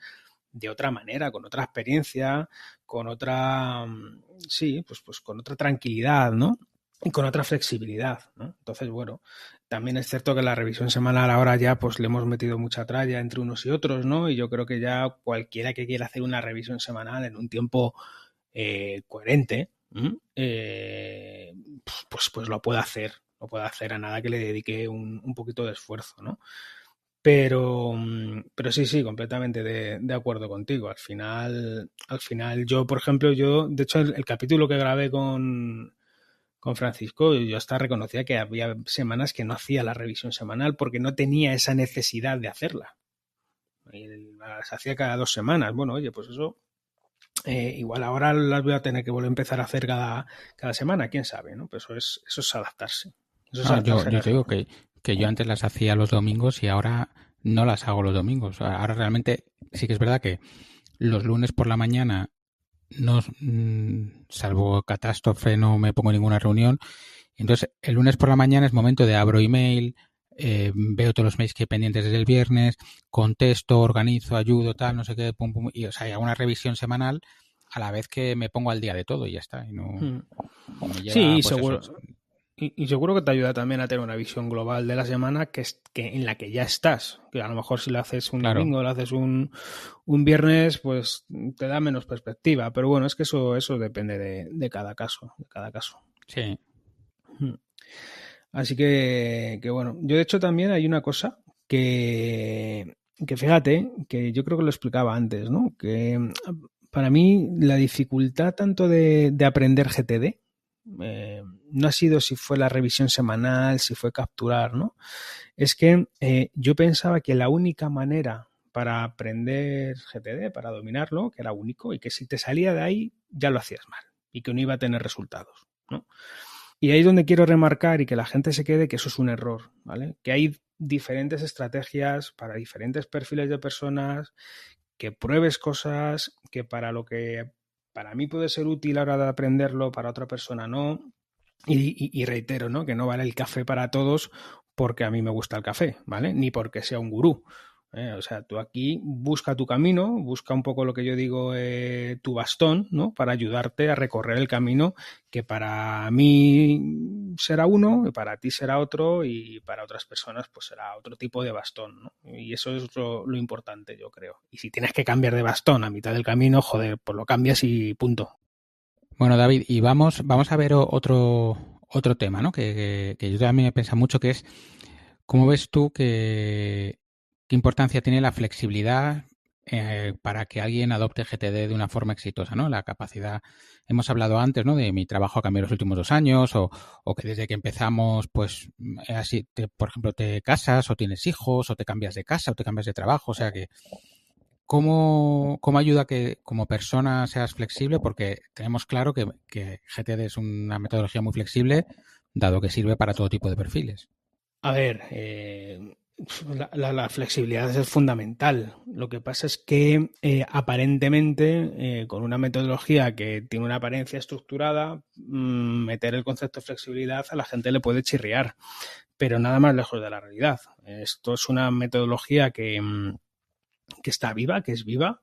de otra manera, con otra experiencia, con otra, sí, pues con otra tranquilidad, ¿no? Y con otra flexibilidad, ¿no? Entonces, bueno, también es cierto que la revisión semanal ahora ya pues le hemos metido mucha tralla entre unos y otros, ¿no? Y yo creo que ya cualquiera que quiera hacer una revisión semanal en un tiempo coherente, pues lo puede hacer. Lo puede hacer a nada que le dedique un poquito de esfuerzo, ¿no? Pero sí, completamente de acuerdo contigo. Al final, yo, por ejemplo, de hecho, el capítulo que grabé con Francisco, yo hasta reconocía que había semanas que no hacía la revisión semanal porque no tenía esa necesidad de hacerla. Y las hacía cada 2 semanas. Bueno, oye, pues eso, igual ahora las voy a tener que volver a empezar a hacer cada semana, quién sabe, ¿no? Pues eso es adaptarse. Eso es adaptarse a Yo la te digo que yo antes las hacía los domingos y ahora no las hago los domingos. Ahora realmente sí que es verdad que los lunes por la mañana, no, salvo catástrofe, no me pongo en ninguna reunión. Entonces, el lunes por la mañana es momento de abro email, veo todos los mails que hay pendientes desde el viernes, contesto, organizo, ayudo, tal, no sé qué, pum, pum, y o sea, hago una revisión semanal a la vez que me pongo al día de todo y ya está. Y no me lleva, Sí, pues eso. seguro. Y seguro que te ayuda también a tener una visión global de la semana que en la que ya estás. Que a lo mejor si lo haces un Claro. domingo, lo haces un viernes, pues te da menos perspectiva. Pero bueno, es que eso depende de cada caso. De cada caso. Sí. Así que bueno, yo de hecho también hay una cosa que fíjate, que yo creo que lo explicaba antes, ¿no? Que para mí la dificultad tanto de aprender GTD no ha sido si fue la revisión semanal, si fue capturar, ¿no? Es que yo pensaba que la única manera para aprender GTD, para dominarlo, que era único y que si te salía de ahí ya lo hacías mal y que no iba a tener resultados, ¿no? Y ahí es donde quiero remarcar y que la gente se quede que eso es un error, ¿vale? Que hay diferentes estrategias para diferentes perfiles de personas, que pruebes cosas que para lo que para mí puede ser útil a la hora de aprenderlo, para otra persona no. Y reitero, ¿no? Que no vale el café para todos porque a mí me gusta el café, ¿vale? Ni porque sea un gurú. O sea, tú aquí busca tu camino, busca un poco lo que yo digo, tu bastón, ¿no? Para ayudarte a recorrer el camino que para mí será uno, y para ti será otro y para otras personas pues será otro tipo de bastón, ¿no? Y eso es lo importante, yo creo. Y si tienes que cambiar de bastón a mitad del camino, joder, pues lo cambias y punto. Bueno, David, y vamos a ver otro tema, ¿no? Que yo también he pensado mucho, que es ¿cómo ves tú qué importancia tiene la flexibilidad para que alguien adopte GTD de una forma exitosa, ¿no? La capacidad, hemos hablado antes, ¿no? De mi trabajo ha cambiado los últimos 2 años o que desde que empezamos, pues, así, por ejemplo, te casas o tienes hijos o te cambias de casa o te cambias de trabajo, o sea que ¿cómo ayuda que como persona seas flexible? Porque tenemos claro que GTD es una metodología muy flexible, dado que sirve para todo tipo de perfiles. A ver, la flexibilidad es fundamental. Lo que pasa es que aparentemente con una metodología que tiene una apariencia estructurada, meter el concepto de flexibilidad a la gente le puede chirriar, pero nada más lejos de la realidad. Esto es una metodología que está viva, que es viva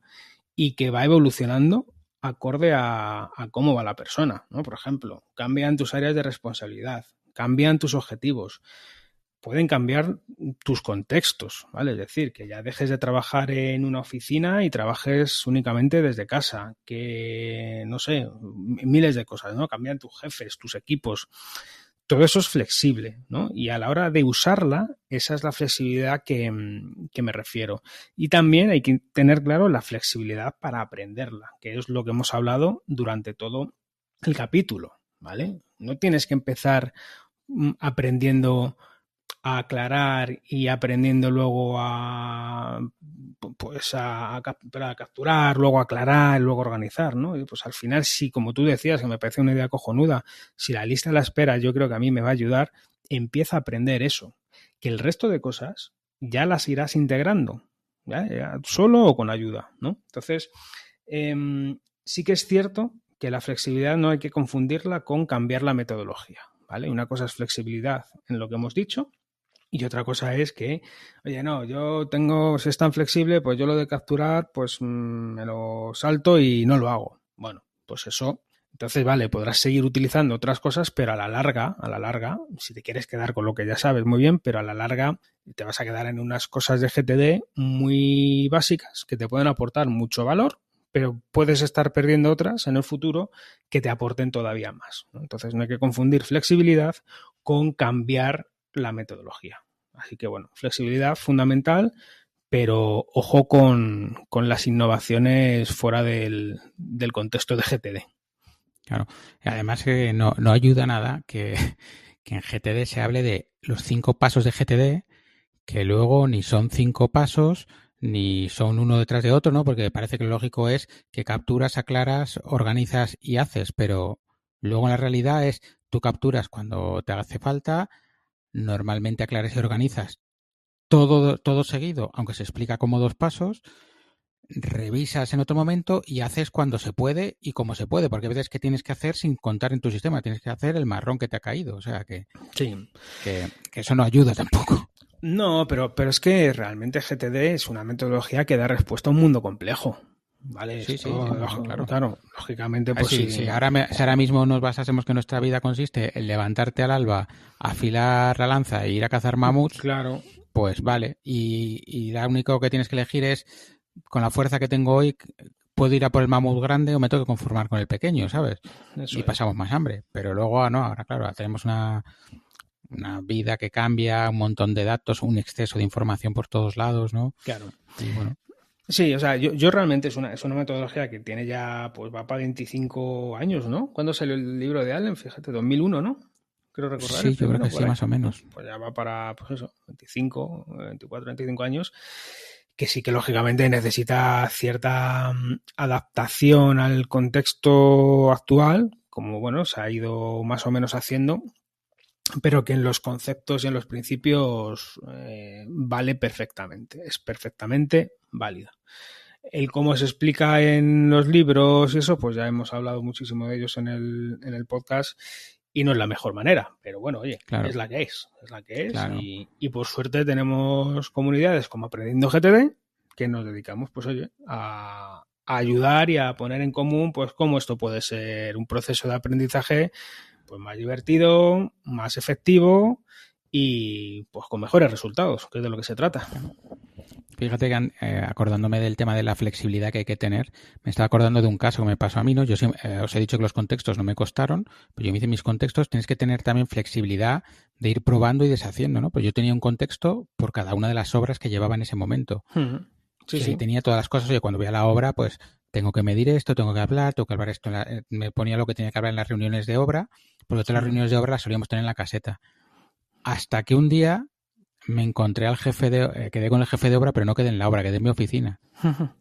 y que va evolucionando acorde a cómo va la persona, ¿no? Por ejemplo, cambian tus áreas de responsabilidad, cambian tus objetivos, pueden cambiar tus contextos, ¿vale? Es decir, que ya dejes de trabajar en una oficina y trabajes únicamente desde casa, que, no sé, miles de cosas, ¿no? Cambian tus jefes, tus equipos. Todo eso es flexible, ¿no? Y a la hora de usarla, esa es la flexibilidad que me refiero. Y también hay que tener claro la flexibilidad para aprenderla, que es lo que hemos hablado durante todo el capítulo, ¿vale? No tienes que empezar aprendiendo a aclarar y aprendiendo luego para capturar, luego aclarar, luego organizar, ¿no? Y pues al final, sí, como tú decías, que me parece una idea cojonuda, si la lista de la espera yo creo que a mí me va a ayudar, empieza a aprender eso, que el resto de cosas ya las irás integrando, ¿ya? Solo o con ayuda, ¿no? Entonces, sí que es cierto que la flexibilidad no hay que confundirla con cambiar la metodología, ¿vale? Una cosa es flexibilidad en lo que hemos dicho Y otra cosa es que, oye, no, yo tengo, si es tan flexible, pues yo lo de capturar, pues me lo salto y no lo hago. Bueno, pues eso. Entonces, vale, podrás seguir utilizando otras cosas, pero a la larga, si te quieres quedar con lo que ya sabes, muy bien, pero a la larga te vas a quedar en unas cosas de GTD muy básicas que te pueden aportar mucho valor, pero puedes estar perdiendo otras en el futuro que te aporten todavía más, ¿no? Entonces, no hay que confundir flexibilidad con cambiar la metodología. Así que bueno, flexibilidad fundamental, pero ojo con las innovaciones fuera del contexto de GTD. Claro. Además que no ayuda nada que en GTD se hable de los 5 pasos de GTD, que luego ni son 5 pasos, ni son uno detrás de otro, ¿no? Porque parece que lo lógico es que capturas, aclaras, organizas y haces, pero luego en la realidad es tú capturas cuando te hace falta, normalmente aclaras y organizas todo seguido, aunque se explica como 2 pasos, revisas en otro momento y haces cuando se puede y como se puede, porque hay veces que tienes que hacer sin contar en tu sistema, tienes que hacer el marrón que te ha caído, o sea sí. que eso no ayuda tampoco. No, pero es que realmente GTD es una metodología que da respuesta a un mundo complejo. Vale, Sí, esto, sí, no, claro. claro, lógicamente, pues Sí, sí. si ahora mismo nos basásemos que nuestra vida consiste en levantarte al alba, afilar la lanza e ir a cazar mamuts, Claro. pues vale. Y lo único que tienes que elegir es, con la fuerza que tengo hoy, puedo ir a por el mamut grande o me tengo que conformar con el pequeño, ¿sabes? Eso Y es. pasamos más hambre. Pero luego, no, ahora claro, tenemos una vida que cambia, un montón de datos, un exceso de información por todos lados, ¿no? Claro. Y bueno. Sí, o sea, yo realmente es una metodología que tiene ya, pues va para 25 años, ¿no? ¿Cuándo salió el libro de Allen? Fíjate, 2001, ¿no? Creo recordar el Sí, yo creo primero, que por sí, ahí. más o menos. Pues ya va para, pues eso, 25, 24, 25 años, que sí que lógicamente necesita cierta adaptación al contexto actual, como bueno, se ha ido más o menos haciendo, pero que en los conceptos y en los principios vale perfectamente, es perfectamente válida. El cómo se explica en los libros y eso, pues ya hemos hablado muchísimo de ellos en el podcast y no es la mejor manera, pero bueno, oye, Claro, es la que es la que es claro. y por suerte tenemos comunidades como Aprendiendo GTD que nos dedicamos, pues oye, a ayudar y a poner en común, pues cómo esto puede ser un proceso de aprendizaje pues más divertido, más efectivo y pues con mejores resultados, que es de lo que se trata. Fíjate que acordándome del tema de la flexibilidad que hay que tener, me estaba acordando de un caso que me pasó a mí, ¿no? Yo os he dicho que los contextos no me costaron, pero yo me hice mis contextos, tienes que tener también flexibilidad de ir probando y deshaciendo, ¿no? Pues yo tenía un contexto por cada una de las obras que llevaba en ese momento. Sí, Y ahí sí. tenía todas las cosas, oye, cuando voy a la obra, pues tengo que medir esto, tengo que hablar esto, me ponía lo que tenía que hablar en las reuniones de obra, porque todas las reuniones de obra las solíamos tener en la caseta. Hasta que un día me encontré al quedé con el jefe de obra, pero no quedé en la obra, quedé en mi oficina.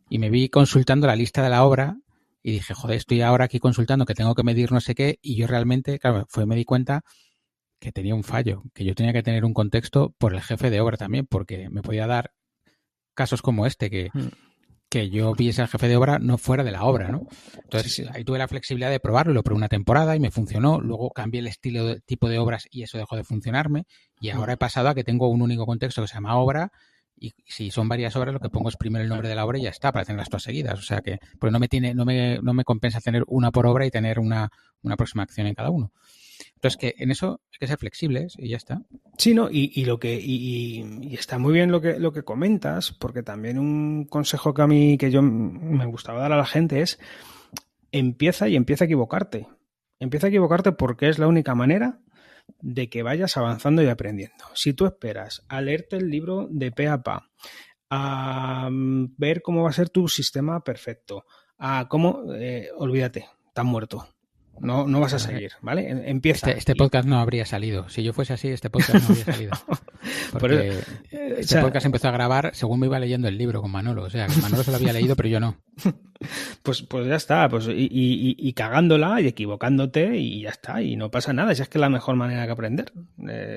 Y me vi consultando la lista de la obra y dije, joder, estoy ahora aquí consultando que tengo que medir no sé qué, y yo realmente, claro, me di cuenta que tenía un fallo, que yo tenía que tener un contexto por el jefe de obra también, porque me podía dar casos como este, que yo viese al jefe de obra no fuera de la obra, ¿no? Entonces, Sí, sí. ahí tuve la flexibilidad de probarlo, lo probé una temporada y me funcionó, luego cambié el tipo de obras y eso dejó de funcionarme, y ahora he pasado a que tengo un único contexto que se llama obra, y si son varias obras lo que pongo es primero el nombre de la obra y ya está, para tenerlas todas seguidas, o sea que, porque no me compensa tener una por obra y tener una próxima acción en cada uno. Entonces, que en eso hay que ser flexibles y ya está. Sí, no, y está muy bien lo que comentas, porque también un consejo que a mí, que yo me gustaba dar a la gente es empieza a equivocarte. Empieza a equivocarte porque es la única manera de que vayas avanzando y aprendiendo. Si tú esperas a leerte el libro de pe a pa, a ver cómo va a ser tu sistema perfecto, a cómo, olvídate, estás muerto. No vas a Claro, seguir, ¿vale? Empieza. este podcast no habría salido. Si yo fuese así, este podcast no habría salido. Por eso, Porque o este sea, podcast empezó a grabar según me iba leyendo el libro con Manolo. O sea, que Manolo se lo había leído, pero yo no. pues ya está, pues y cagándola y equivocándote y ya está, y no pasa nada, si es que es la mejor manera que aprender.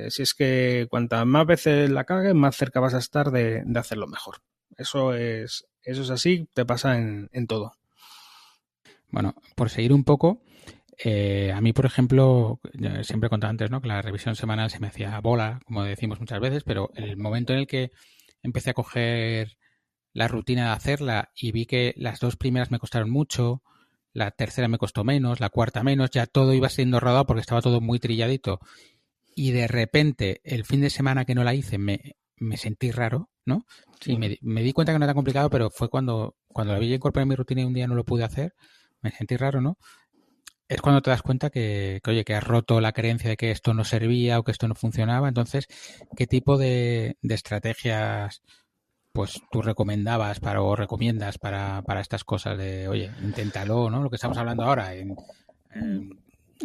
Si es que cuantas más veces la cagues, más cerca vas a estar de hacerlo mejor. Eso es así, te pasa en todo. Bueno, por seguir un poco, A mí, por ejemplo, siempre he contado antes, ¿no? Que la revisión semanal se me hacía bola, como decimos muchas veces, pero el momento en el que empecé a coger la rutina de hacerla y vi que las 2 primeras me costaron mucho, la tercera me costó menos, la cuarta menos, ya todo iba siendo rodado porque estaba todo muy trilladito. Y de repente, el fin de semana que no la hice, me sentí raro, ¿no? Sí. Y me di cuenta que no era complicado, pero fue cuando la vi incorporar en mi rutina y un día no lo pude hacer, me sentí raro, ¿no? Es cuando te das cuenta oye, que has roto la creencia de que esto no servía o que esto no funcionaba. Entonces, ¿qué tipo de estrategias pues tú recomendabas o recomiendas para estas cosas de, oye, inténtalo, ¿no? Lo que estamos hablando ahora,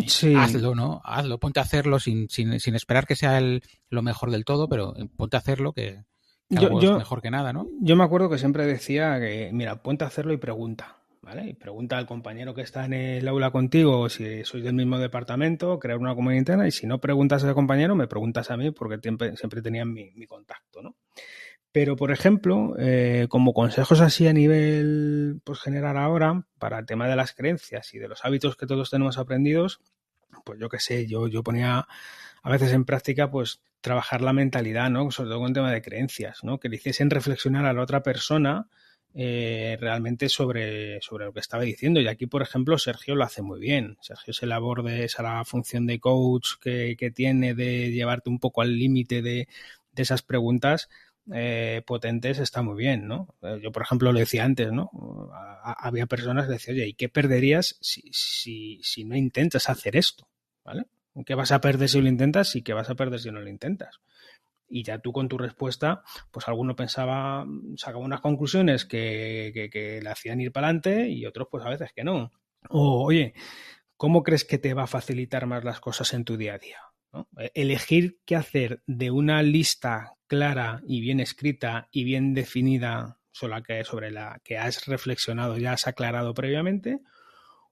Sí, hazlo, ¿no? Hazlo, ponte a hacerlo sin esperar que sea lo mejor del todo, pero ponte a hacerlo que yo, algo es yo, mejor que nada, ¿no? yo me acuerdo que siempre decía que, mira, ponte a hacerlo y pregunta, ¿vale? Y pregunta al compañero que está en el aula contigo si sois del mismo departamento, crear una comunidad interna, y si no preguntas a ese compañero, me preguntas a mí porque siempre tenían mi contacto, ¿no? Pero, por ejemplo, como consejos así a nivel pues, general ahora, para el tema de las creencias y de los hábitos que todos tenemos aprendidos, pues yo qué sé, yo ponía a veces en práctica pues trabajar la mentalidad, ¿no? Sobre todo con el tema de creencias, ¿no? Que le hiciesen reflexionar a la otra persona realmente sobre lo que estaba diciendo. Y aquí, por ejemplo, Sergio lo hace muy bien. Sergio se labor de esa función de coach que tiene de llevarte un poco al límite de esas preguntas potentes, está muy bien, ¿no? Yo, por ejemplo, lo decía antes, ¿no? Había personas que decían, oye, ¿y qué perderías si no intentas hacer esto? ¿Vale? ¿Qué vas a perder si lo intentas y qué vas a perder si no lo intentas? Y ya tú con tu respuesta, pues alguno pensaba, sacaba unas conclusiones que le hacían ir para adelante y otros pues a veces que no. O, oye, ¿cómo crees que te va a facilitar más las cosas en tu día a día? ¿No? Elegir qué hacer de una lista clara y bien escrita y bien definida sobre la que has reflexionado, ya has aclarado previamente,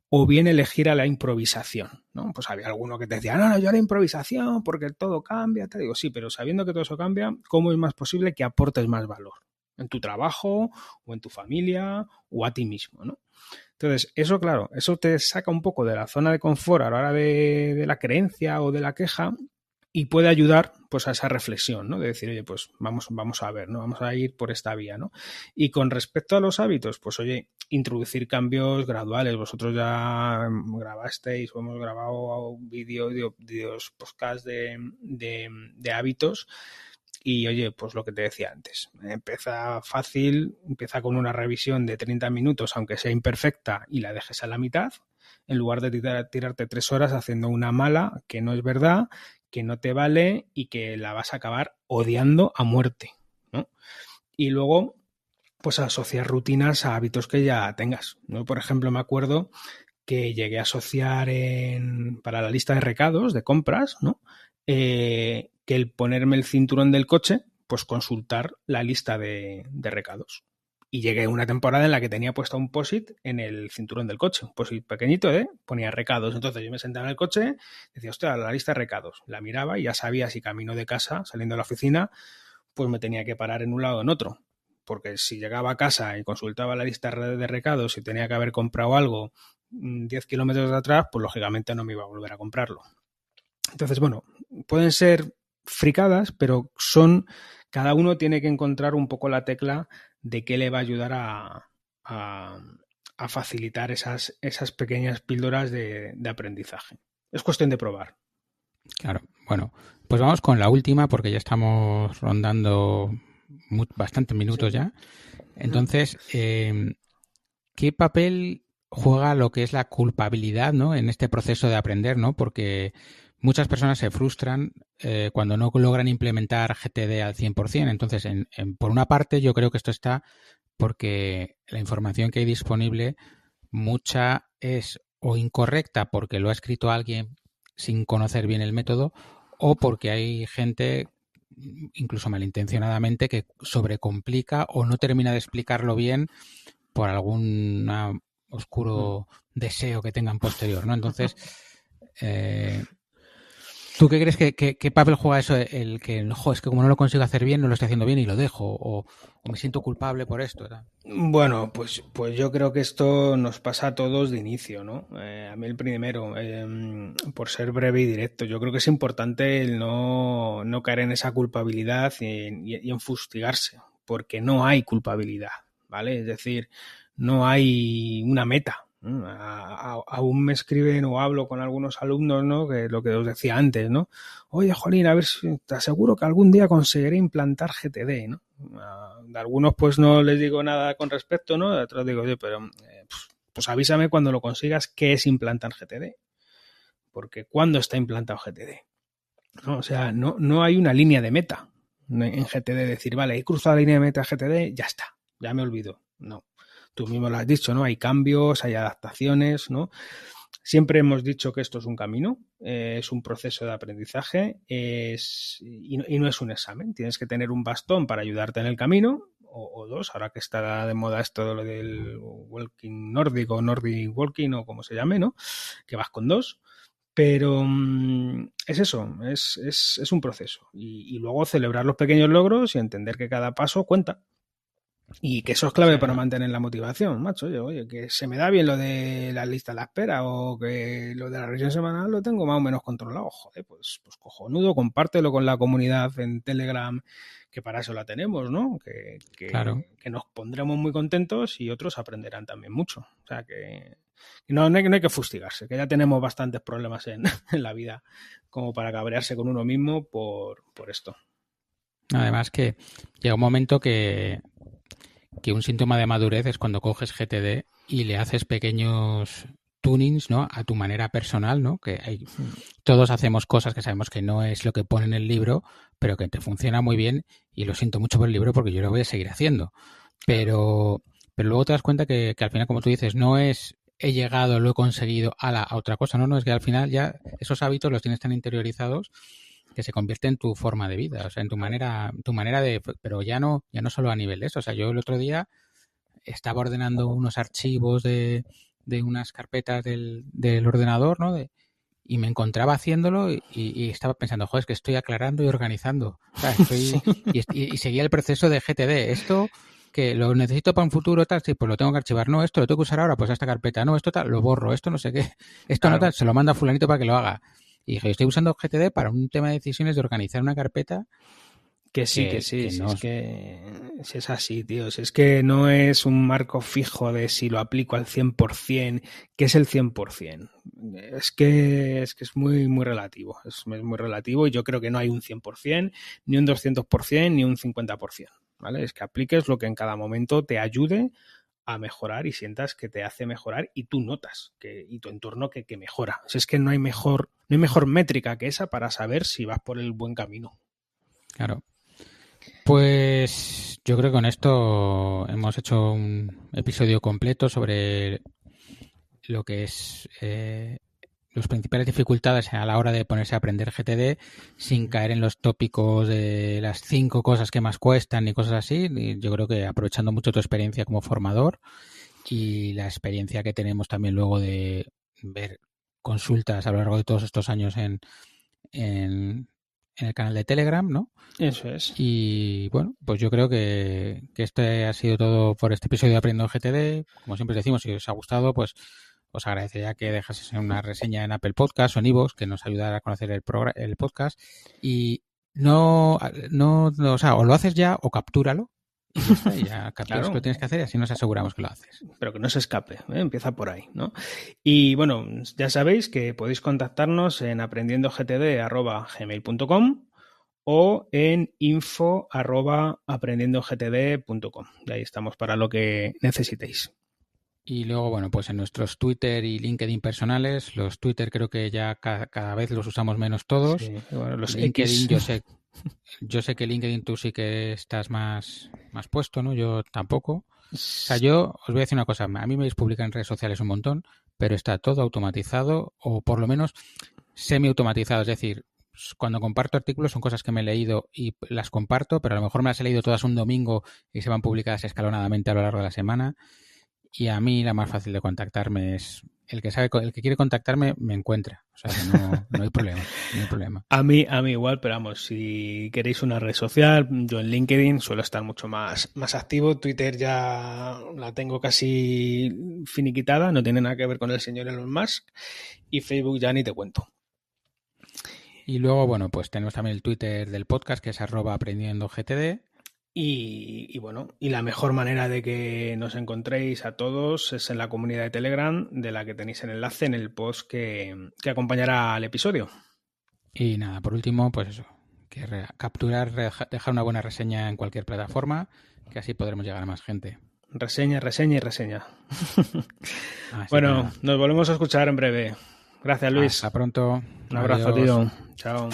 o bien elegir a la improvisación, ¿no? Pues había alguno que te decía, no, yo a la improvisación porque todo cambia. Te digo, sí, pero sabiendo que todo eso cambia, ¿cómo es más posible que aportes más valor? En tu trabajo o en tu familia o a ti mismo, ¿no? Entonces, eso, claro, eso te saca un poco de la zona de confort a la hora de la creencia o de la queja y puede ayudar pues a esa reflexión, ¿no? De decir, oye, pues vamos a ver, ¿no? Vamos a ir por esta vía, ¿no? Y con respecto a los hábitos, pues oye, introducir cambios graduales. Vosotros ya grabasteis o hemos grabado vídeos, podcast de hábitos. Y oye, pues lo que te decía antes, empieza fácil, empieza con una revisión de 30 minutos, aunque sea imperfecta, y la dejes a la mitad, en lugar de tirarte 3 horas haciendo una mala que no es verdad, que no te vale y que la vas a acabar odiando a muerte, ¿no? Y luego, pues asociar rutinas a hábitos que ya tengas, ¿no? Por ejemplo, me acuerdo que llegué a asociar para la lista de recados, de compras, ¿no? Que el ponerme el cinturón del coche, pues consultar la lista de recados. Y llegué a una temporada en la que tenía puesto un POSIT en el cinturón del coche, un POSIT pequeñito, ponía recados. Entonces yo me sentaba en el coche, decía, hostia, la lista de recados. La miraba y ya sabía si camino de casa, saliendo de la oficina, pues me tenía que parar en un lado o en otro. Porque si llegaba a casa y consultaba la lista de recados y tenía que haber comprado algo 10 kilómetros de atrás, pues lógicamente no me iba a volver a comprarlo. Entonces, bueno, pueden ser fricadas, pero cada uno tiene que encontrar un poco la tecla de qué le va a ayudar a facilitar esas pequeñas píldoras de aprendizaje. Es cuestión de probar. Claro. Bueno, pues vamos con la última porque ya estamos rondando bastantes minutos Sí. ya. Entonces, ¿qué papel juega lo que es la culpabilidad, ¿no? En este proceso de aprender, ¿no? Porque muchas personas se frustran cuando no logran implementar GTD al 100%. Entonces, por una parte, yo creo que esto está porque la información que hay disponible, mucha es o incorrecta porque lo ha escrito alguien sin conocer bien el método, o porque hay gente, incluso malintencionadamente, que sobrecomplica o no termina de explicarlo bien por algún oscuro deseo que tengan posterior, ¿no? Entonces, ¿Tú qué crees qué papel juega eso? El que, jo, es que como no lo consigo hacer bien, no lo estoy haciendo bien y lo dejo, o me siento culpable por esto, ¿verdad? Bueno, pues yo creo que esto nos pasa a todos de inicio, ¿no? A mí el primero, por ser breve y directo, yo creo que es importante el no caer en esa culpabilidad y en fustigarse, porque no hay culpabilidad, ¿vale? Es decir, no hay una meta. Aún me escriben o hablo con algunos alumnos, ¿no? Que lo que os decía antes, ¿no? Oye, Jolín, a ver si te aseguro que algún día conseguiré implantar GTD, ¿no? De algunos pues no les digo nada con respecto, ¿no? De otros digo, oye, pero pues avísame cuando lo consigas qué es implantar GTD. Porque ¿cuándo está implantado GTD? ¿No? O sea, no hay una línea de meta en GTD. Decir, vale, he cruzado la línea de meta GTD, ya está, ya me olvido. No. Tú mismo lo has dicho, ¿no? Hay cambios, hay adaptaciones, ¿no? Siempre hemos dicho que esto es un camino, es un proceso de aprendizaje y no es un examen. Tienes que tener un bastón para ayudarte en el camino o dos, ahora que está de moda esto de lo del walking nórdico, nordic walking o como se llame, ¿no? Que vas con dos. Pero es eso, es un proceso. Y luego celebrar los pequeños logros y entender que cada paso cuenta. Y que eso es clave para mantener la motivación, macho. Oye, que se me da bien lo de la lista de la espera o que lo de la revisión semanal lo tengo más o menos controlado. Joder, pues cojonudo, compártelo con la comunidad en Telegram, que para eso la tenemos, ¿no? Claro. Que nos pondremos muy contentos y otros aprenderán también mucho. O sea, que no hay que fustigarse, que ya tenemos bastantes problemas en la vida como para cabrearse con uno mismo por esto. Además que llega un momento que un síntoma de madurez es cuando coges GTD y le haces pequeños tunings, ¿no? A tu manera personal, ¿no? Todos hacemos cosas que sabemos que no es lo que pone en el libro, pero que te funciona muy bien y lo siento mucho por el libro porque yo lo voy a seguir haciendo. Pero luego te das cuenta que al final, como tú dices, no es he llegado, lo he conseguido a otra cosa, no, es que al final ya esos hábitos los tienes tan interiorizados que se convierte en tu forma de vida, o sea, en tu manera de, pero ya no solo a nivel de eso, o sea, yo el otro día estaba ordenando unos archivos de unas carpetas del ordenador, ¿no? Y me encontraba haciéndolo y estaba pensando, joder, es que estoy aclarando y organizando, o sea, y seguía el proceso de GTD, esto que lo necesito para un futuro, tal, sí, pues lo tengo que archivar, no, esto lo tengo que usar ahora, pues a esta carpeta, no, esto tal, lo borro, esto no sé qué, esto claro. No tal, se lo manda a fulanito para que lo haga. Y dije, estoy usando GTD para un tema de decisiones de organizar una carpeta. Que sí. Es que si es así, tío. Si es que no es un marco fijo de si lo aplico al 100%, ¿qué es el 100%? Es que es muy, muy relativo. Es muy relativo y yo creo que no hay un 100%, ni un 200%, ni un 50%. ¿Vale? Es que apliques lo que en cada momento te ayude a mejorar y sientas que te hace mejorar y tú notas y tu entorno que mejora. O sea, es que no hay mejor métrica que esa para saber si vas por el buen camino. Claro. Pues yo creo que con esto hemos hecho un episodio completo sobre lo que es las principales dificultades a la hora de ponerse a aprender GTD sin caer en los tópicos de las 5 cosas que más cuestan y cosas así. Y yo creo que aprovechando mucho tu experiencia como formador y la experiencia que tenemos también luego de ver consultas a lo largo de todos estos años en el canal de Telegram, ¿no? Eso es. Y bueno, pues yo creo que este ha sido todo por este episodio de Aprendiendo GTD. Como siempre decimos, si os ha gustado, pues os agradecería que dejaseis una reseña en Apple Podcast o en iVoox, que nos ayudará a conocer el podcast. Y o sea, o lo haces ya o captúralo. Y ya capturas claro. Que lo tienes que hacer y así nos aseguramos que lo haces. Pero que no se escape, ¿eh? Empieza por ahí, ¿no? Y bueno, ya sabéis que podéis contactarnos en aprendiendogtd@gmail.com o en info@aprendiendogtd.com. De ahí estamos para lo que necesitéis. Y luego, bueno, pues en nuestros Twitter y LinkedIn personales, los Twitter creo que ya cada vez los usamos menos todos. Sí, bueno, los LinkedIn yo sé que LinkedIn tú sí que estás más puesto, ¿no? Yo tampoco. O sea, yo os voy a decir una cosa. A mí me veis publicar en redes sociales un montón, pero está todo automatizado o por lo menos semi-automatizado. Es decir, cuando comparto artículos son cosas que me he leído y las comparto, pero a lo mejor me las he leído todas un domingo y se van publicadas escalonadamente a lo largo de la semana. Y a mí la más fácil de contactarme es el que quiere contactarme me encuentra. O sea, que no hay problema, no hay problema. A mí igual, pero vamos, si queréis una red social, yo en LinkedIn suelo estar mucho más activo. Twitter ya la tengo casi finiquitada, no tiene nada que ver con el señor Elon Musk. Y Facebook ya ni te cuento. Y luego, bueno, pues tenemos también el Twitter del podcast, que es @aprendiendogtd. Y bueno, y la mejor manera de que nos encontréis a todos es en la comunidad de Telegram, de la que tenéis el enlace en el post que acompañará al episodio. Y nada, por último, pues eso, que capturar, dejar una buena reseña en cualquier plataforma, que así podremos llegar a más gente. Reseña y reseña. Bueno, nos volvemos a escuchar en breve. Gracias, Luis. Hasta pronto. Un abrazo, tío. Chao.